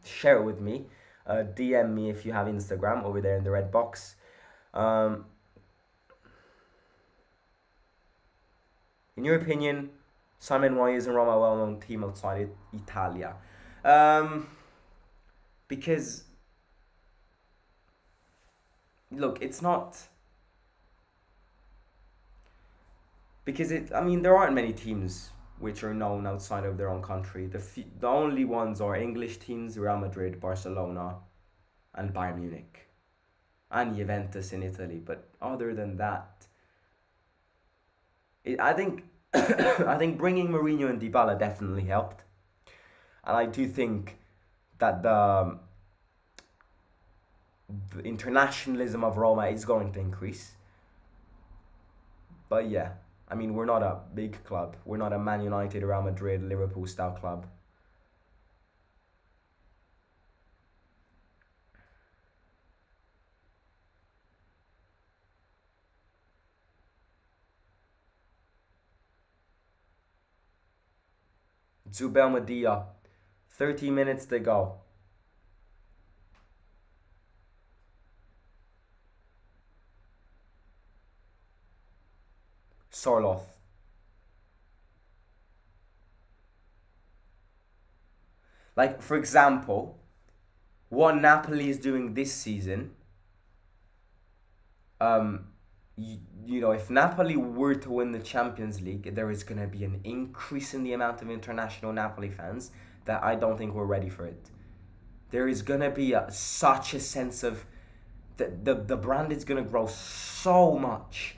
share it with me, DM me if you have Instagram over there in the red box. In your opinion, Simon, why isn't Roma a well-known team outside Italia? Because, look, it's not... Because there aren't many teams which are known outside of their own country. The only ones are English teams, Real Madrid, Barcelona, and Bayern Munich. And Juventus in Italy. But other than that, I think I think bringing Mourinho and Dybala definitely helped. And I do think that the internationalism of Roma is going to increase. But yeah, we're not a big club. We're not a Man United, Real Madrid, Liverpool style club. Zubel Medea, 30 minutes to go. Sorloth. Like, for example, what Napoli is doing this season, if Napoli were to win the Champions League, there is going to be an increase in the amount of international Napoli fans that I don't think we're ready for it. There is going to be such a sense of... The brand is going to grow so much.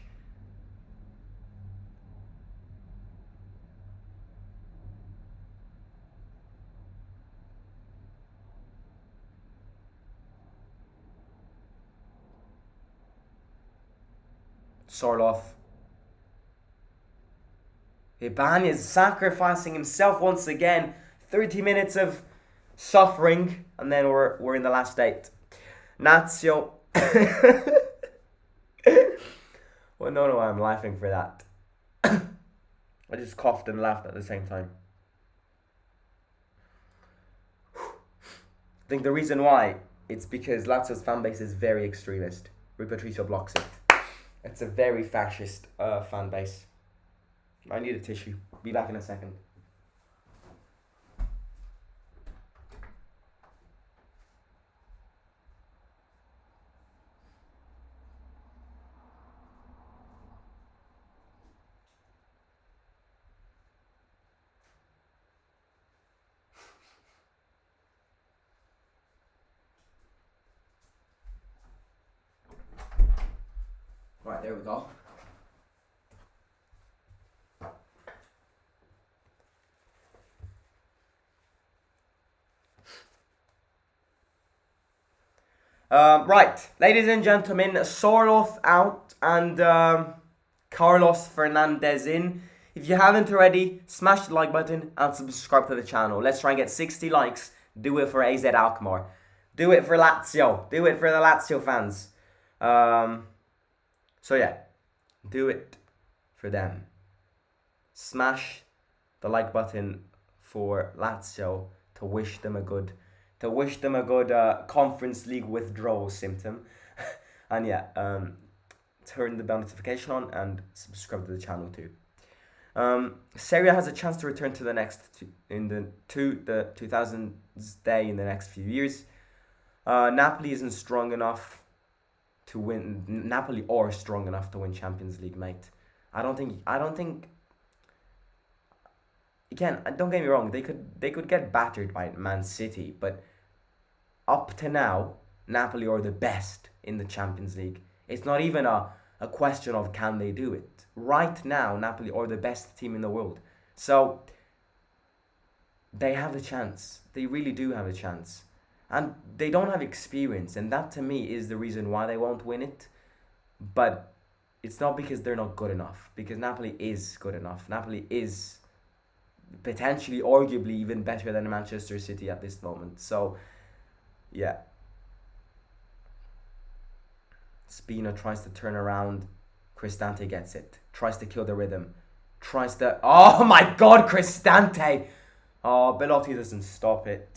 Sorloth. Ibanez sacrificing himself once again. 30 minutes of suffering, and then we're in the last 8. Lazio. Well, no, I'm laughing for that. I just coughed and laughed at the same time. I think the reason why, it's because Lazio's fan base is very extremist. Rui Patricio blocks it. It's a very fascist fan base. I need a tissue. Be back in a second. Right, there we go. Right, ladies and gentlemen, Sorloth out and Carlos Fernandez in. If you haven't already, smash the like button and subscribe to the channel. Let's try and get 60 likes. Do it for AZ Alkmaar. Do it for Lazio. Do it for the Lazio fans. So yeah, do it for them. Smash the like button for Lazio to wish them a good Conference League withdrawal symptom. And yeah, turn the bell notification on and subscribe to the channel too. Serie A has a chance to return to the next the 2000s day in the next few years. Napoli isn't strong enough to win. Napoli are strong enough to win Champions League, mate. I don't think again, don't get me wrong, they could get battered by Man City, but up to now, Napoli are the best in the Champions League. It's not even a question of can they do it. Right now, Napoli are the best team in the world. So they have a chance. They really do have a chance. And they don't have experience, and that to me is the reason why they won't win it. But it's not because they're not good enough, because Napoli is good enough. Napoli is potentially, arguably, even better than Manchester City at this moment. So, yeah. Spina tries to turn around. Cristante gets it. Tries to kill the rhythm. Tries to... Oh my god, Cristante! Oh, Belotti doesn't stop it.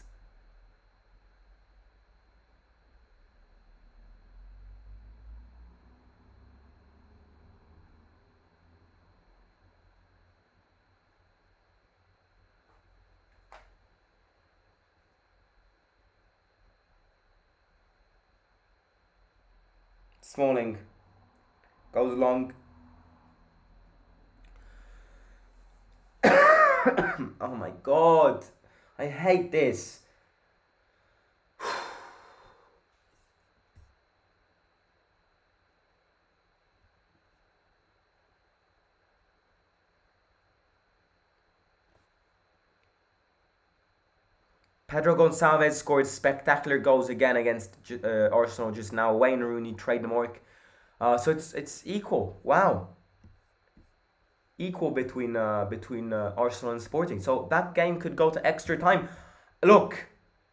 Smalling goes long. Oh my god. I hate this. Pedro Gonçalves scored spectacular goals again against Arsenal just now. Wayne Rooney trademark. So it's equal. Wow, equal between Arsenal and Sporting. So that game could go to extra time. Look,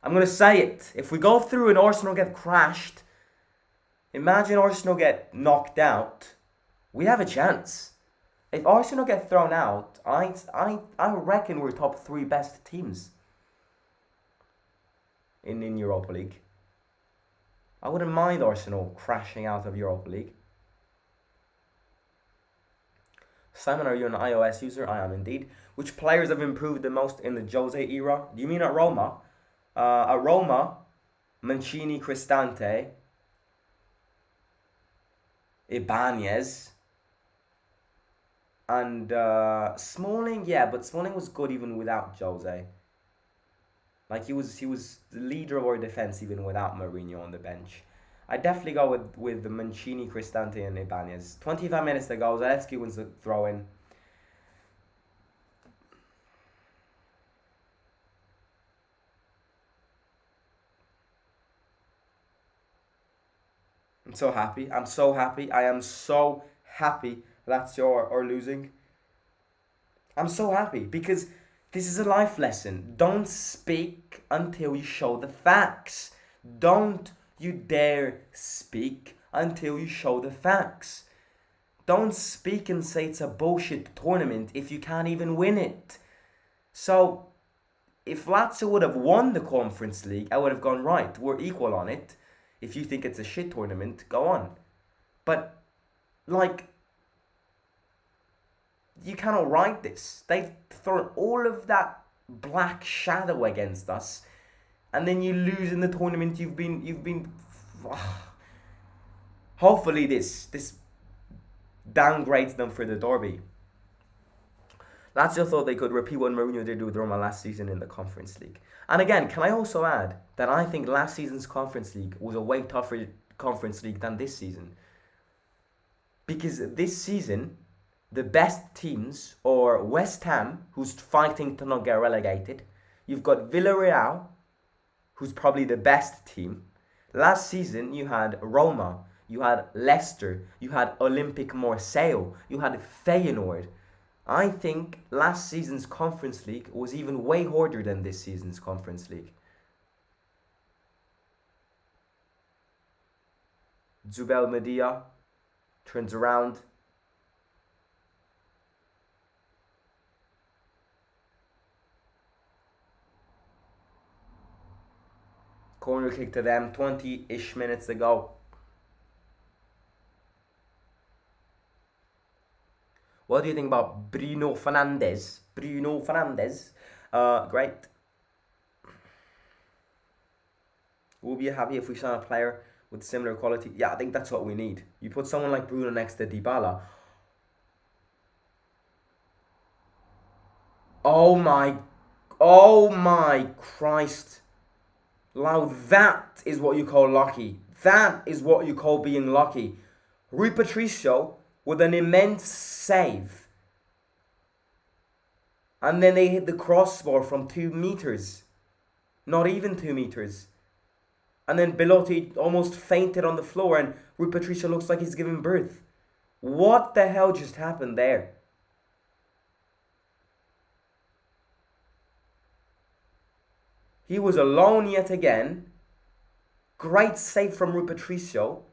I'm gonna say it. If we go through and Arsenal get crashed, imagine Arsenal get knocked out. We have a chance. If Arsenal get thrown out, I reckon we're top three best teams in Europa League. I wouldn't mind Arsenal crashing out of Europa League. Simon, are you an iOS user? I am indeed. Which players have improved the most in the Jose era? Do you mean at Roma? At Roma, Mancini, Cristante, Ibanez, and Smalling. Yeah, but Smalling was good even without Jose. Like he was the leader of our defense even without Mourinho on the bench. I'd definitely go with the Mancini, Cristante, and Ibanez. 25 minutes to go. Zalewski wins the throw in. I'm so happy. I'm so happy. I am so happy Lazio are losing. I'm so happy because this is a life lesson. Don't speak until you show the facts. Don't you dare speak until you show the facts. Don't speak and say it's a bullshit tournament if you can't even win it. So, if Lazio would have won the Conference League, I would have gone, right, we're equal on it. If you think it's a shit tournament, go on. But, like, you cannot write this. They've thrown all of that black shadow against us, and then you lose in the tournament. You've been. Hopefully, this downgrades them for the derby. Lazio thought they could repeat what Mourinho did with Roma last season in the Conference League. And again, can I also add that I think last season's Conference League was a way tougher Conference League than this season, because this season the best teams are West Ham, who's fighting to not get relegated. You've got Villarreal, who's probably the best team. Last season, you had Roma, you had Leicester, you had Olympic Marseille, you had Feyenoord. I think last season's Conference League was even way harder than this season's Conference League. Zubel Medea turns around. Corner kick to them, 20-ish minutes to go. What do you think about Bruno Fernandes? Bruno Fernandes. Great. We'll be happy if we sign a player with similar quality. Yeah, I think that's what we need. You put someone like Bruno next to Dybala. Oh my, oh my Christ. Now that is what you call lucky. That is what you call being lucky. Rui Patricio with an immense save. And then they hit the crossbar from 2 meters. Not even 2 meters. And then Belotti almost fainted on the floor and Rui Patricio looks like he's giving birth. What the hell just happened there? He was alone yet again. Great save from Rui Patricio.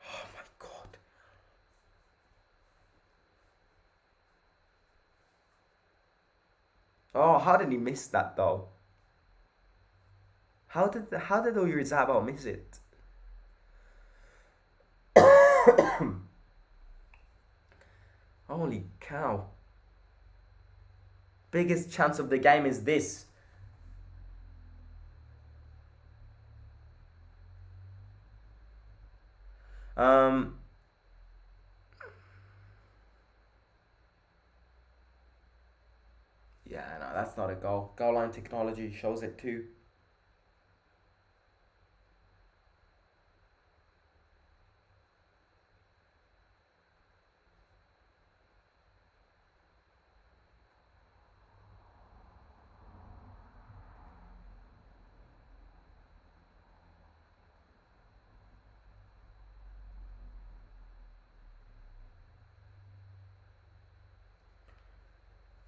Oh my god. Oh, how did he miss that though? How did Oyarzabal miss it? Holy cow. Biggest chance of the game is this. Um Yeah, no, that's not a goal. Goal line technology shows it too.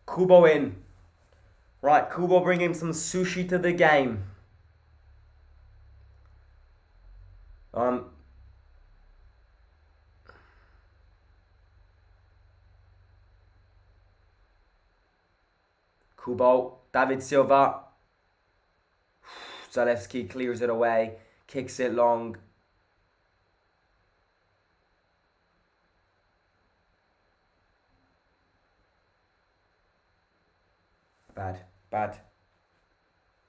Kubo in. Right, Kubo bringing some sushi to the game. Um, Kubo, David Silva. Zalewski clears it away, kicks it long. Bad, bad.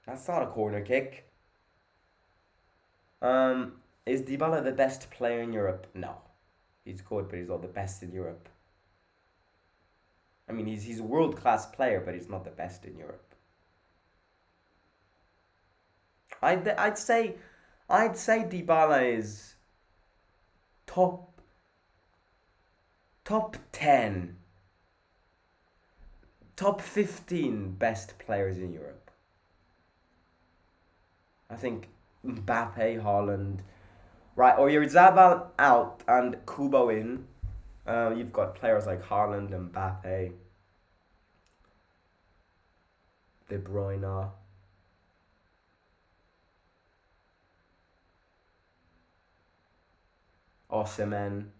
That's not a corner kick. Is Dybala the best player in Europe? No. He's good, but he's not the best in Europe. I mean, he's a world class player, but he's not the best in Europe. I'd say Dybala is top top 10, top 15 best players in Europe. I think Mbappe, Haaland, right? Or Oyarzabal out and Kubo in. You've got players like Haaland, Mbappe, De Bruyne. Osimhen,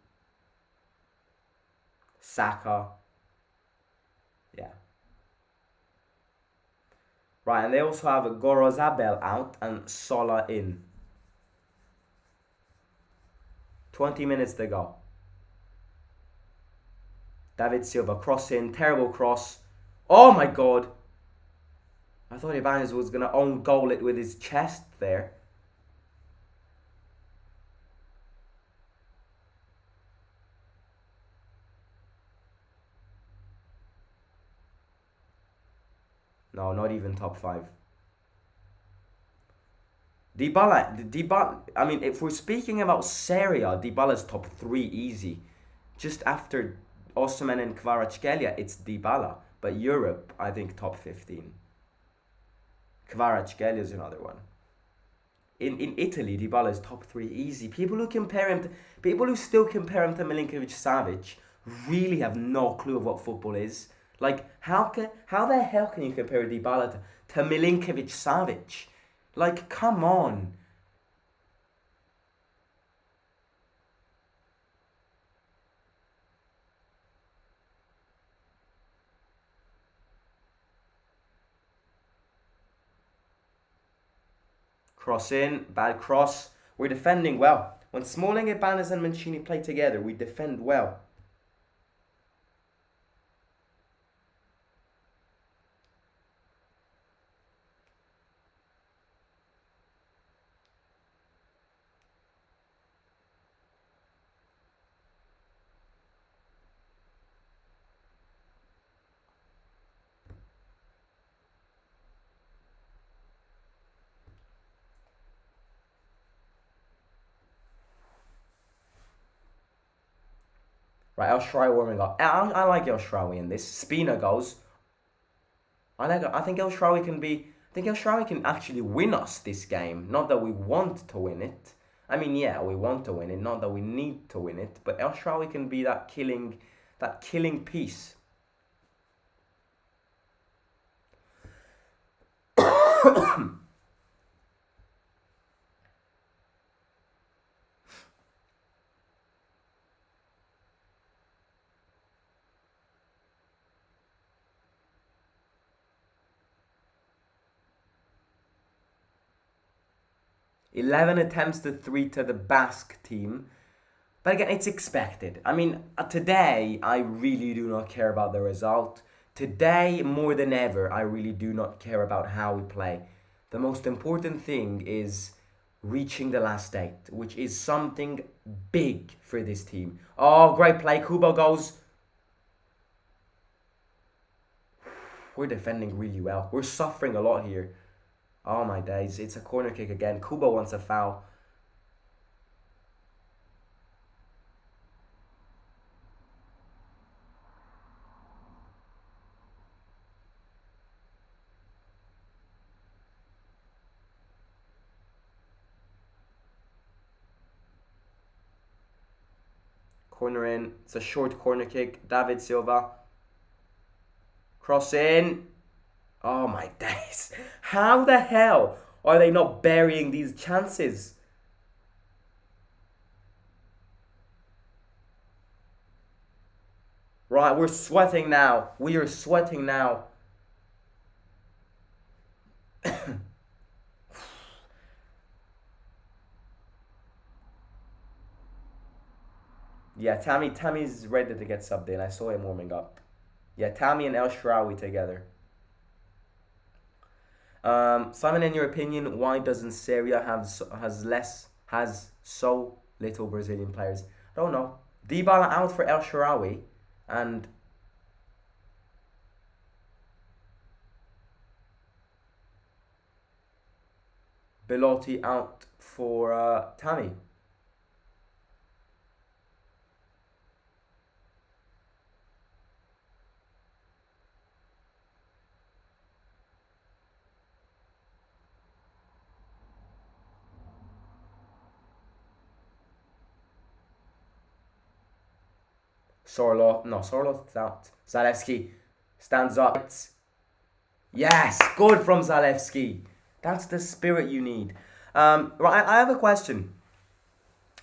Saka. Yeah. Right, and they also have Gorozabel out and Sola in. 20 minutes to go. David Silva cross in, terrible cross. Oh my god. I thought Ibanez was going to own goal it with his chest there. No, not even top 5. Dybala, I mean, if we're speaking about Serie A, Dybala's top 3 easy. Just after Osimhen and Kvaratskhelia, it's Dybala. But Europe, I think top 15. Kvaratskhelia is another one. In Italy, Dybala is top 3 easy. People who still compare him to Milinkovic Savic really have no clue of what football is. Like, how the hell can you compare Dybala to Milinkovic Savic? Like, come on. Cross in, bad cross. We're defending well. When Smalling, Ibanez and Mancini play together, we defend well. Right, El Shaarawy warming up. I like El Shaarawy in this. Spina goes. I think El Shaarawy can be. I think El Shaarawy can actually win us this game. Not that we want to win it. I mean, yeah, we want to win it. Not that we need to win it. But El Shaarawy can be that killing piece. 11 attempts to 3 to the Basque team. But again, it's expected. I mean, today, I really do not care about the result. Today, more than ever, I really do not care about how we play. The most important thing is reaching the last eight, which is something big for this team. Oh, great play. Kubo goes. We're defending really well. We're suffering a lot here. Oh my days. It's a corner kick again. Kubo wants a foul. Corner in. It's a short corner kick. David Silva. Cross in. Oh my days. How the hell are they not burying these chances? Right, we're sweating now. We are sweating now. Yeah, Tammy's ready to get subbed in. I saw him warming up. Yeah, Tammy and El Shaarawy together. Simon, in your opinion, why doesn't Serie has so little Brazilian players? I don't know. Dybala out for El Shaarawy, and Belotti out for Tammy. Sorlot's out. Zalewski stands up. Yes, good from Zalewski. That's the spirit you need. Right, I have a question.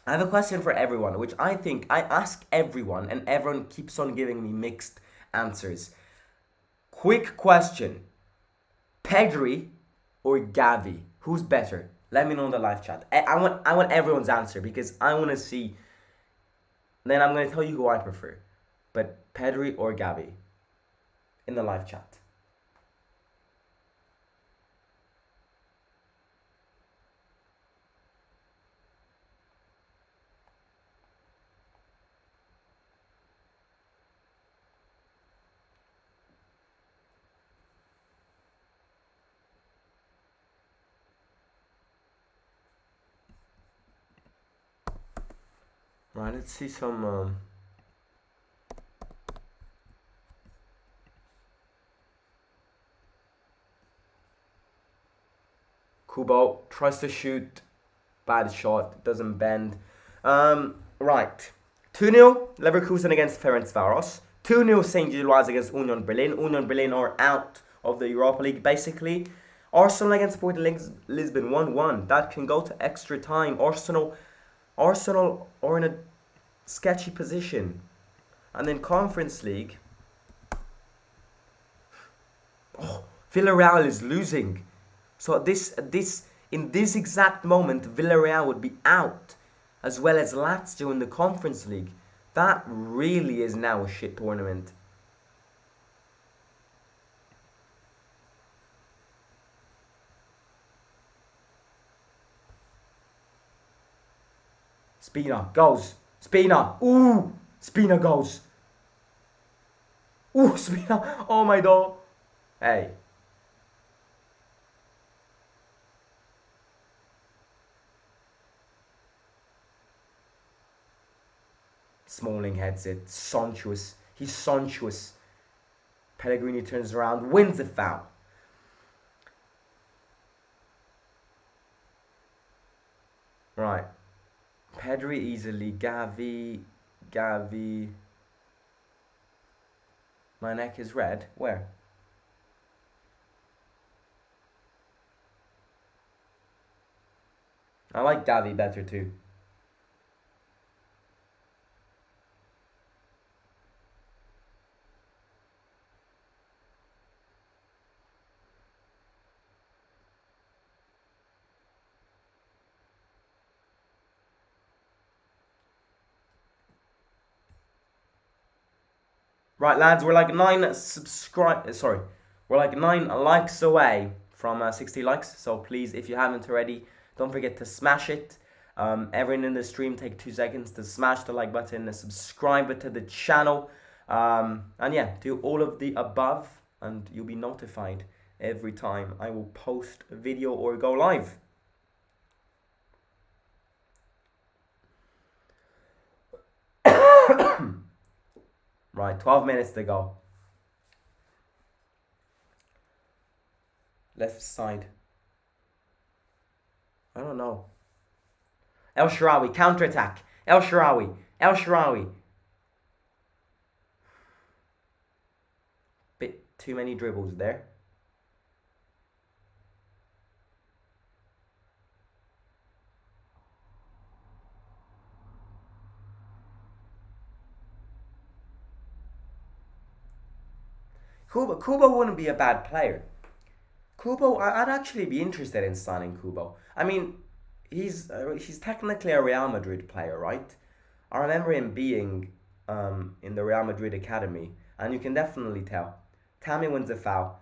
I have a question for everyone, which I think I ask everyone, and everyone keeps on giving me mixed answers. Quick question: Pedri or Gavi? Who's better? Let me know in the live chat. I want everyone's answer because I want to see. Then I'm going to tell you who I prefer. But Pedri or Gavi in the live chat. Right, let's see some. Kubo tries to shoot, bad shot, doesn't bend. Right, 2-0 Leverkusen against Ferencváros. 2-0 St. Gilloise against Union Berlin. Union Berlin are out of the Europa League basically. Arsenal against Sporting Lisbon 1-1. That can go to extra time. Arsenal are in a sketchy position. And then Conference League. Oh, Villarreal is losing. So in this exact moment, Villarreal would be out, as well as Lazio in the Conference League. That really is now a shit tournament. Spina goes. Spina. Ooh. Spina goes. Ooh, Spina. Oh my god. Hey. Smalling heads it. Sumptuous. He's sumptuous. Pellegrini turns around, wins the foul. Right. Pedri easily. Gavi. My neck is red. Where? I like Gavi better too. Right, lads, we're like 9 subscribe. Sorry, we're like 9 likes away from 60 likes. So please, if you haven't already, don't forget to smash it. Everyone in the stream, take 2 seconds to smash the like button, and subscribe to the channel, and yeah, do all of the above, and you'll be notified every time I will post a video or go live. Right, 12 minutes to go. Left side. I don't know. El Shaarawy, counter-attack. El Shaarawy. Bit too many dribbles there. Kubo wouldn't be a bad player. Kubo, I'd actually be interested in signing Kubo. I mean, he's technically a Real Madrid player, right? I remember him being in the Real Madrid academy, and you can definitely tell. Tammy wins a foul,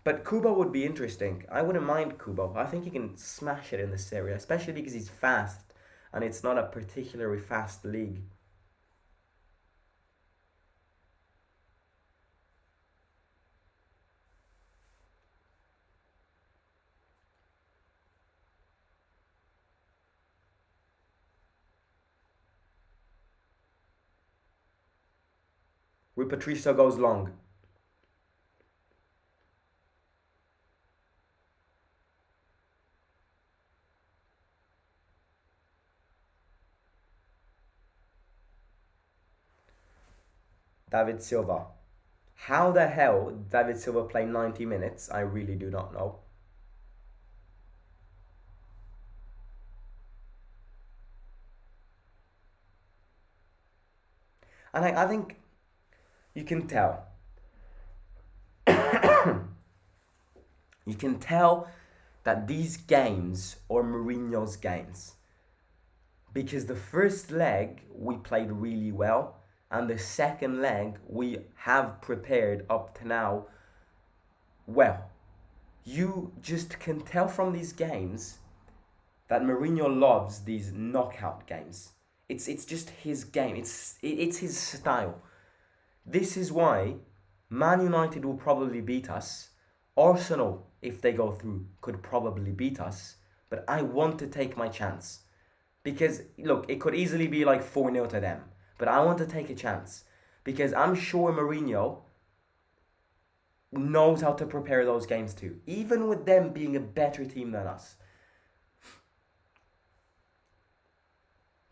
but Kubo would be interesting. I wouldn't mind Kubo. I think he can smash it in this area, especially because he's fast, and it's not a particularly fast league. Rui Patricio goes long. David Silva. How the hell David Silva played 90 minutes? I really do not know. And I think you can tell. You can tell that these games are Mourinho's games. Because the first leg we played really well, and the second leg we have prepared up to now well. You just can tell from these games that Mourinho loves these knockout games. It's just his game. It's his style. This is why Man United will probably beat us. Arsenal, if they go through, could probably beat us. But I want to take my chance. Because, look, it could easily be like 4-0 to them. But I want to take a chance. Because I'm sure Mourinho knows how to prepare those games too. Even with them being a better team than us.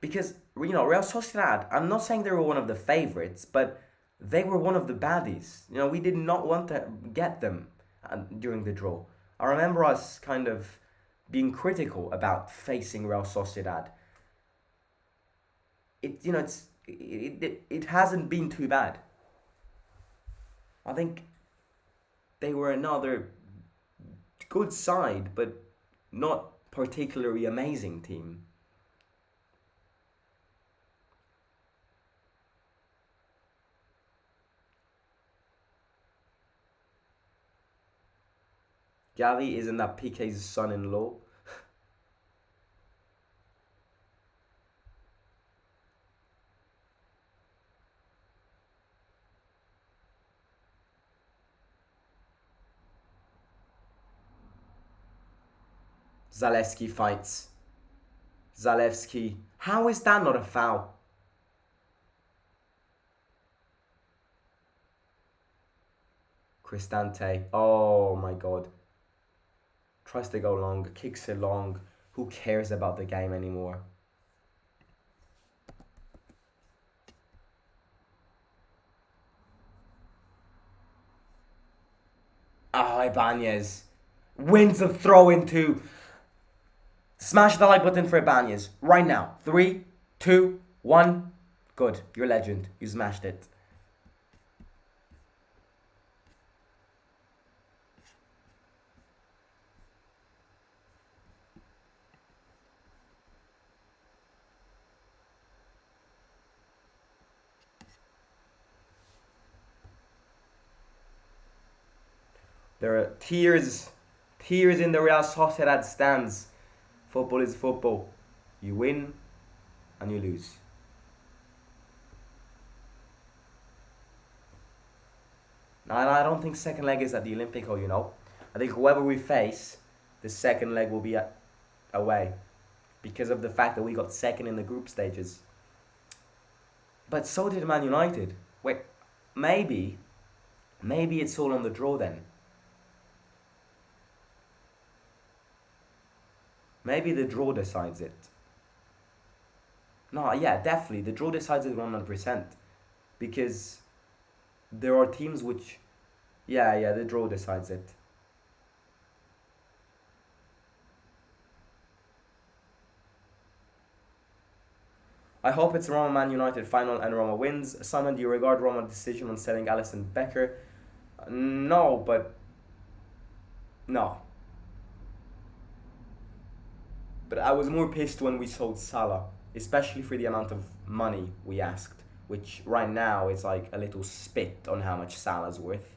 Because, Real Sociedad, I'm not saying they were one of the favourites, but they were one of the baddies. We did not want to get them during the draw. I remember us kind of being critical about facing Real Sociedad. It hasn't been too bad. I think they were another good side, but not particularly amazing team. Gavi isn't that PK's son-in-law? Zalewski fights. Zalewski. How is that not a foul? Cristante. Oh my god. Tries to go long, kicks it long. Who cares about the game anymore? Ah, Ibanez wins the throw in two. Smash the like button for Ibanez right now. 3, 2, 1. Good. You're a legend. You smashed it. There are tears in the Real Sociedad stands. Football is football. You win and you lose. Now, I don't think second leg is at the Olympico, you know. I think whoever we face, the second leg will be away. Because of the fact that we got second in the group stages. But so did Man United. Wait, maybe it's all on the draw then. Maybe the draw decides it. No, yeah, definitely. The draw decides it 100%. Because there are teams which... Yeah, the draw decides it. I hope it's Roma Man United final and Roma wins. Simon, do you regard Roma's decision on selling Alisson Becker? No, but... No. But I was more pissed when we sold Salah, especially for the amount of money we asked, which right now is like a little spit on how much Salah's worth.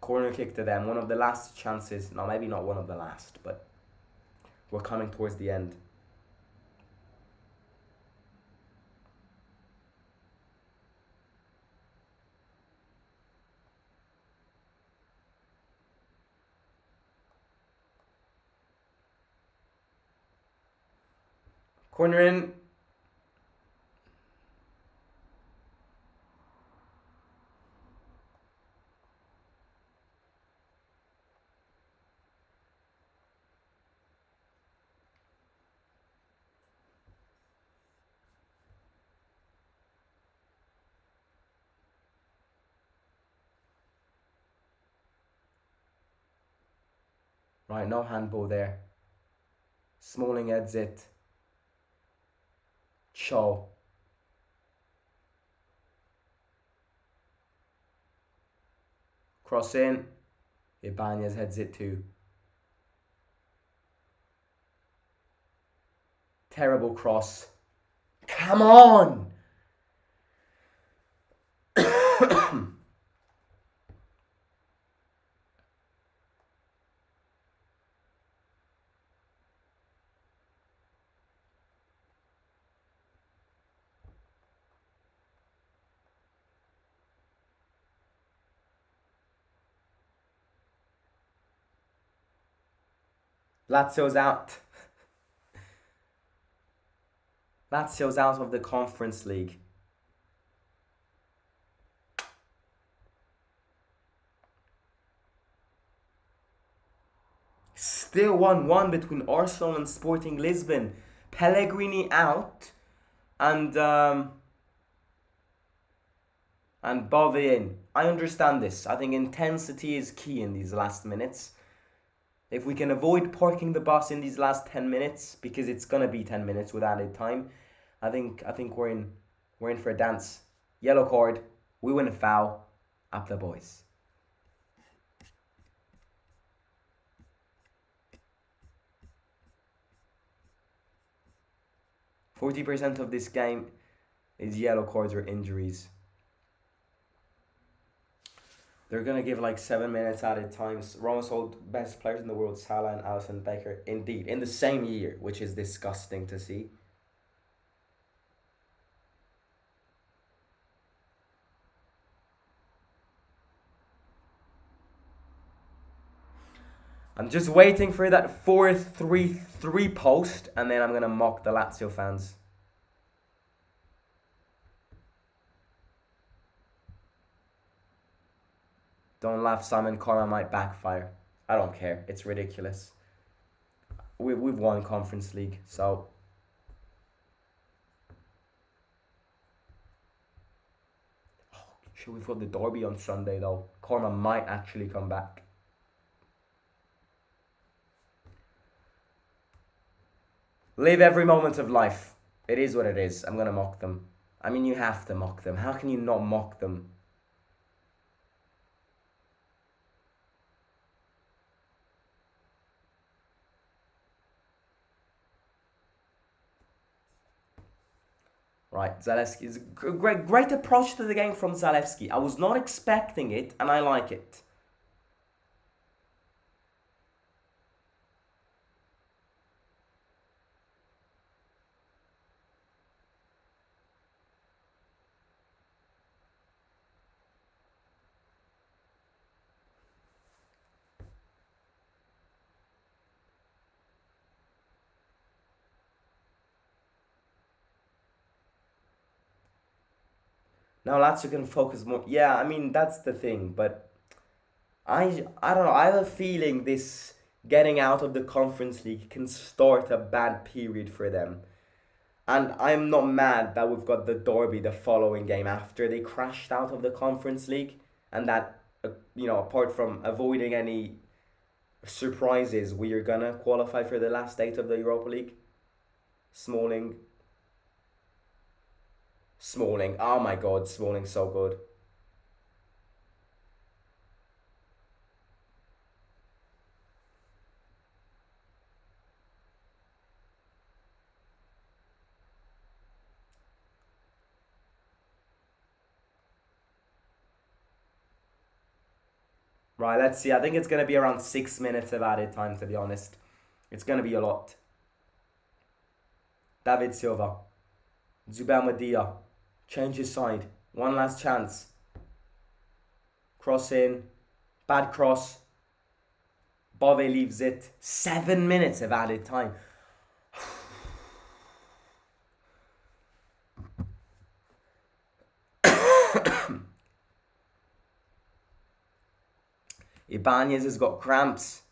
Corner kick to them, one of the last chances. No, maybe not one of the last, but we're coming towards the end. Corner in. Right, no handball there. Smalling heads it. Cho. Cross in. Ibanez heads it too. Terrible cross. Come on! Lazio's out. Lazio's out of the Conference League. Still 1-1 between Arsenal and Sporting Lisbon. Pellegrini out and Bove in. I understand this. I think intensity is key in these last minutes. If we can avoid parking the bus in these last 10 minutes, because it's gonna be 10 minutes with added time, I think we're in for a dance. Yellow card, we win a foul, up the boys. %40 of this game is yellow cards or injuries. They're going to give like 7 minutes added time. Roma sold best players in the world, Salah and Alisson Becker. Indeed, in the same year, which is disgusting to see. I'm just waiting for that 4-3-3 post, and then I'm going to mock the Lazio fans. Don't laugh, Simon. Karma might backfire. I don't care. It's ridiculous. We've won Conference League, so. Sure, we've got the derby on Sunday though. Karma might actually come back. Live every moment of life. It is what it is. I'm gonna mock them. I mean, you have to mock them. How can you not mock them? Right, Zalewski is a great approach to the game from Zalewski. I was not expecting it, and I like it. Now Lazio can focus more. Yeah, I mean that's the thing, but I don't know. I have a feeling this getting out of the Conference League can start a bad period for them. And I'm not mad that we've got the derby the following game after they crashed out of the Conference League, and that apart from avoiding any surprises, we are gonna qualify for the last eight of the Europa League. Smalling. Oh my God, Smalling's so good. Right, let's see. I think it's going to be around 6 minutes of added time, to be honest. It's going to be a lot. David Silva. Zubair Madia. Change his side. One last chance. Cross in. Bad cross. Bove leaves it. 7 minutes of added time. Ibanez has got cramps.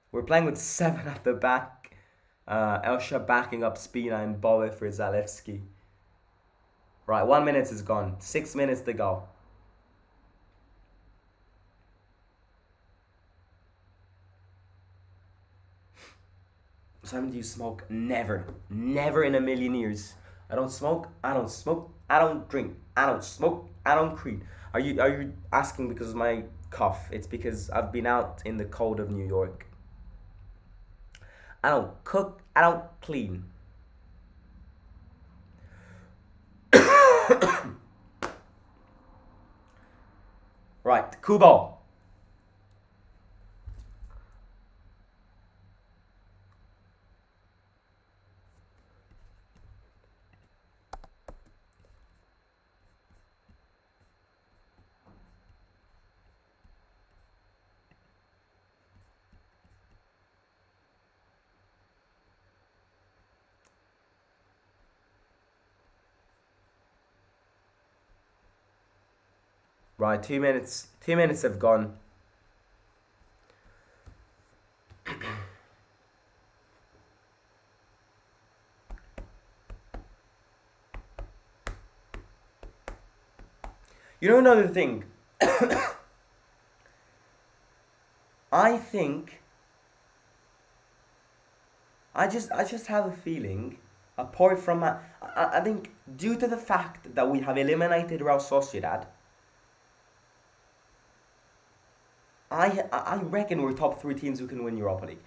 We're playing with seven at the back. Elsha backing up Spina and Bowe for Zalewski. Right, 1 minute is gone. 6 minutes to go. Simon, do you smoke? Never. Never in a million years. I don't smoke. I don't smoke. I don't drink. I don't smoke. I don't creed. Are you asking because of my cough? It's because I've been out in the cold of New York. I don't cook. I don't clean. Right, Kubo. Right, 2 minutes. 2 minutes have gone. You know another thing? I think I just have a feeling, apart from I think due to the fact that we have eliminated Real Sociedad, I reckon we're top three teams who can win Europa League.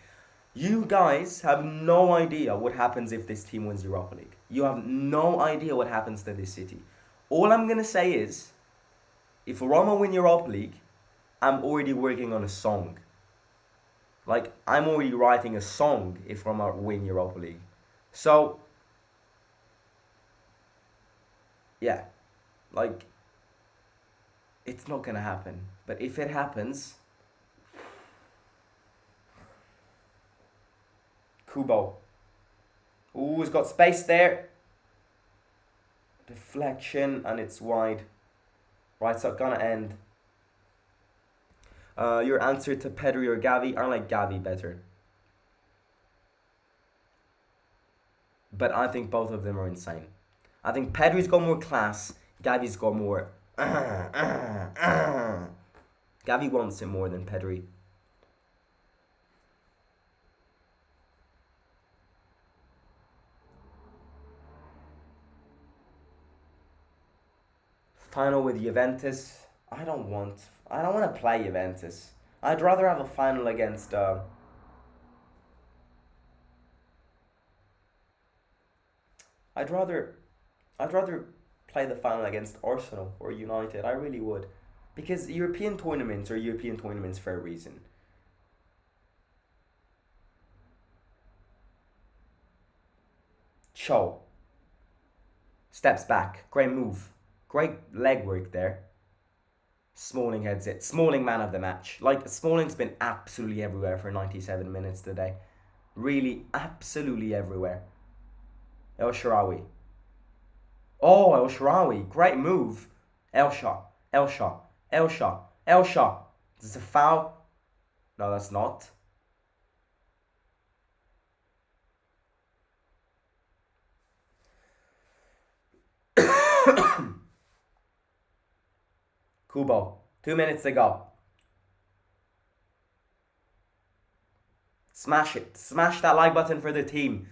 You guys have no idea what happens if this team wins Europa League. You have no idea what happens to this city. All I'm gonna say is, if Roma win Europa League, I'm already working on a song. Like, I'm already writing a song if Roma win Europa League. So, yeah, like, it's not gonna happen. But if it happens, Kubo. Ooh, he's got space there. Deflection, and it's wide. Right, so gonna end. Your answer to Pedri or Gavi? I like Gavi better. But I think both of them are insane. I think Pedri's got more class. Gavi's got more. Gavi wants it more than Pedri. Final with Juventus. I don't want to play Juventus. I'd rather have a final against. I'd rather play the final against Arsenal or United. I really would, because European tournaments are European tournaments for a reason. Cho steps back. Great move. Great leg work there. Smalling heads it. Smalling man of the match. Like, Smalling's been absolutely everywhere for 97 minutes today. Really, absolutely everywhere. El Shaarawy. Oh, El Shaarawy. Great move. El Shah. El Shah. El Shah. El Shah. Is this a foul? No, that's not. Kubo. 2 minutes to go. Smash it. Smash that like button for the team.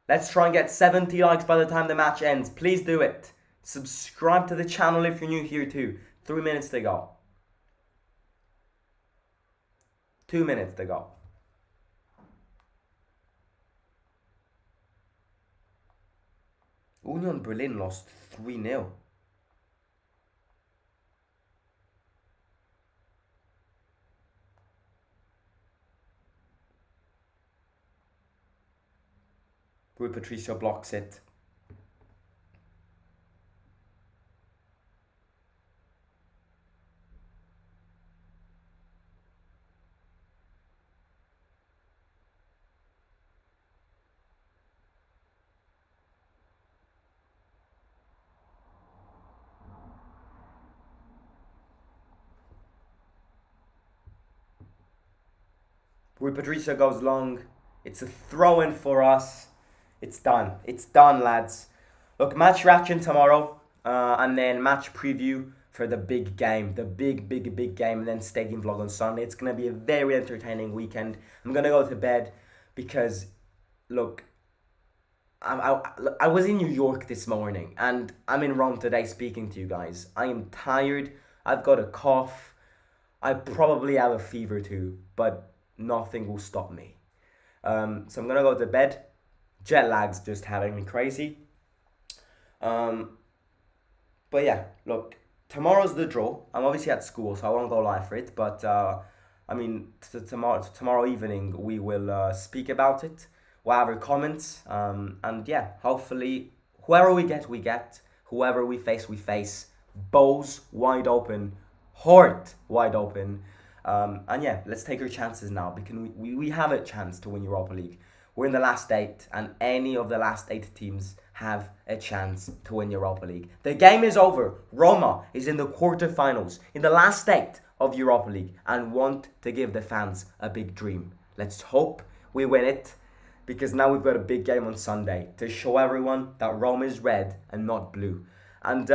Let's try and get 70 likes by the time the match ends. Please do it. Subscribe to the channel if you're new here too. 3 minutes to go. 2 minutes to go. Union Berlin lost 3-0. Rui Patricio blocks it. Rui Patricio goes long. It's a throw-in for us. It's done. It's done, lads. Look, match reaction tomorrow, and then match preview for the big game, the big game, and then stadium vlog on Sunday. It's gonna be a very entertaining weekend. I'm gonna go to bed because, look, I was in New York this morning, and I'm in Rome today speaking to you guys. I am tired. I've got a cough. I probably have a fever too, but nothing will stop me. So I'm gonna go to bed. Jet lag's just having me crazy. But yeah, look, tomorrow's the draw. I'm obviously at school, so I won't go live for it. But I mean, tomorrow evening we will speak about it. We'll have our comments. And yeah, hopefully, whoever we get, we get. Whoever we face. Bows wide open, heart wide open. And yeah, let's take our chances now, because we have a chance to win Europa League. We're in the last 8, and any of the last 8 teams have a chance to win Europa League. The game is over. Roma is in the quarterfinals, in the last 8 of Europa League, and want to give the fans a big dream. Let's hope we win it, because now we've got a big game on Sunday to show everyone that Roma is red and not blue. And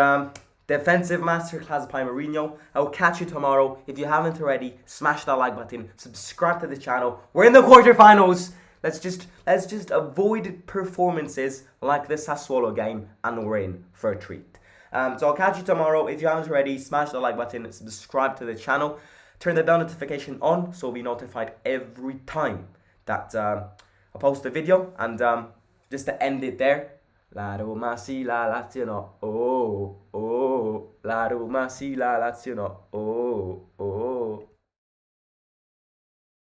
defensive masterclass by Mourinho. I'll catch you tomorrow. If you haven't already, smash that like button, subscribe to the channel. We're in the quarterfinals. Let's just avoid performances like the Sassuolo game, and we're in for a treat. So I'll catch you tomorrow. If you haven't already, smash the like button, subscribe to the channel, turn the bell notification on so you'll be notified every time that I post a video. And just to end it there, La Roma si la Lazio no, oh, oh, La Roma si la Lazio no, oh, oh.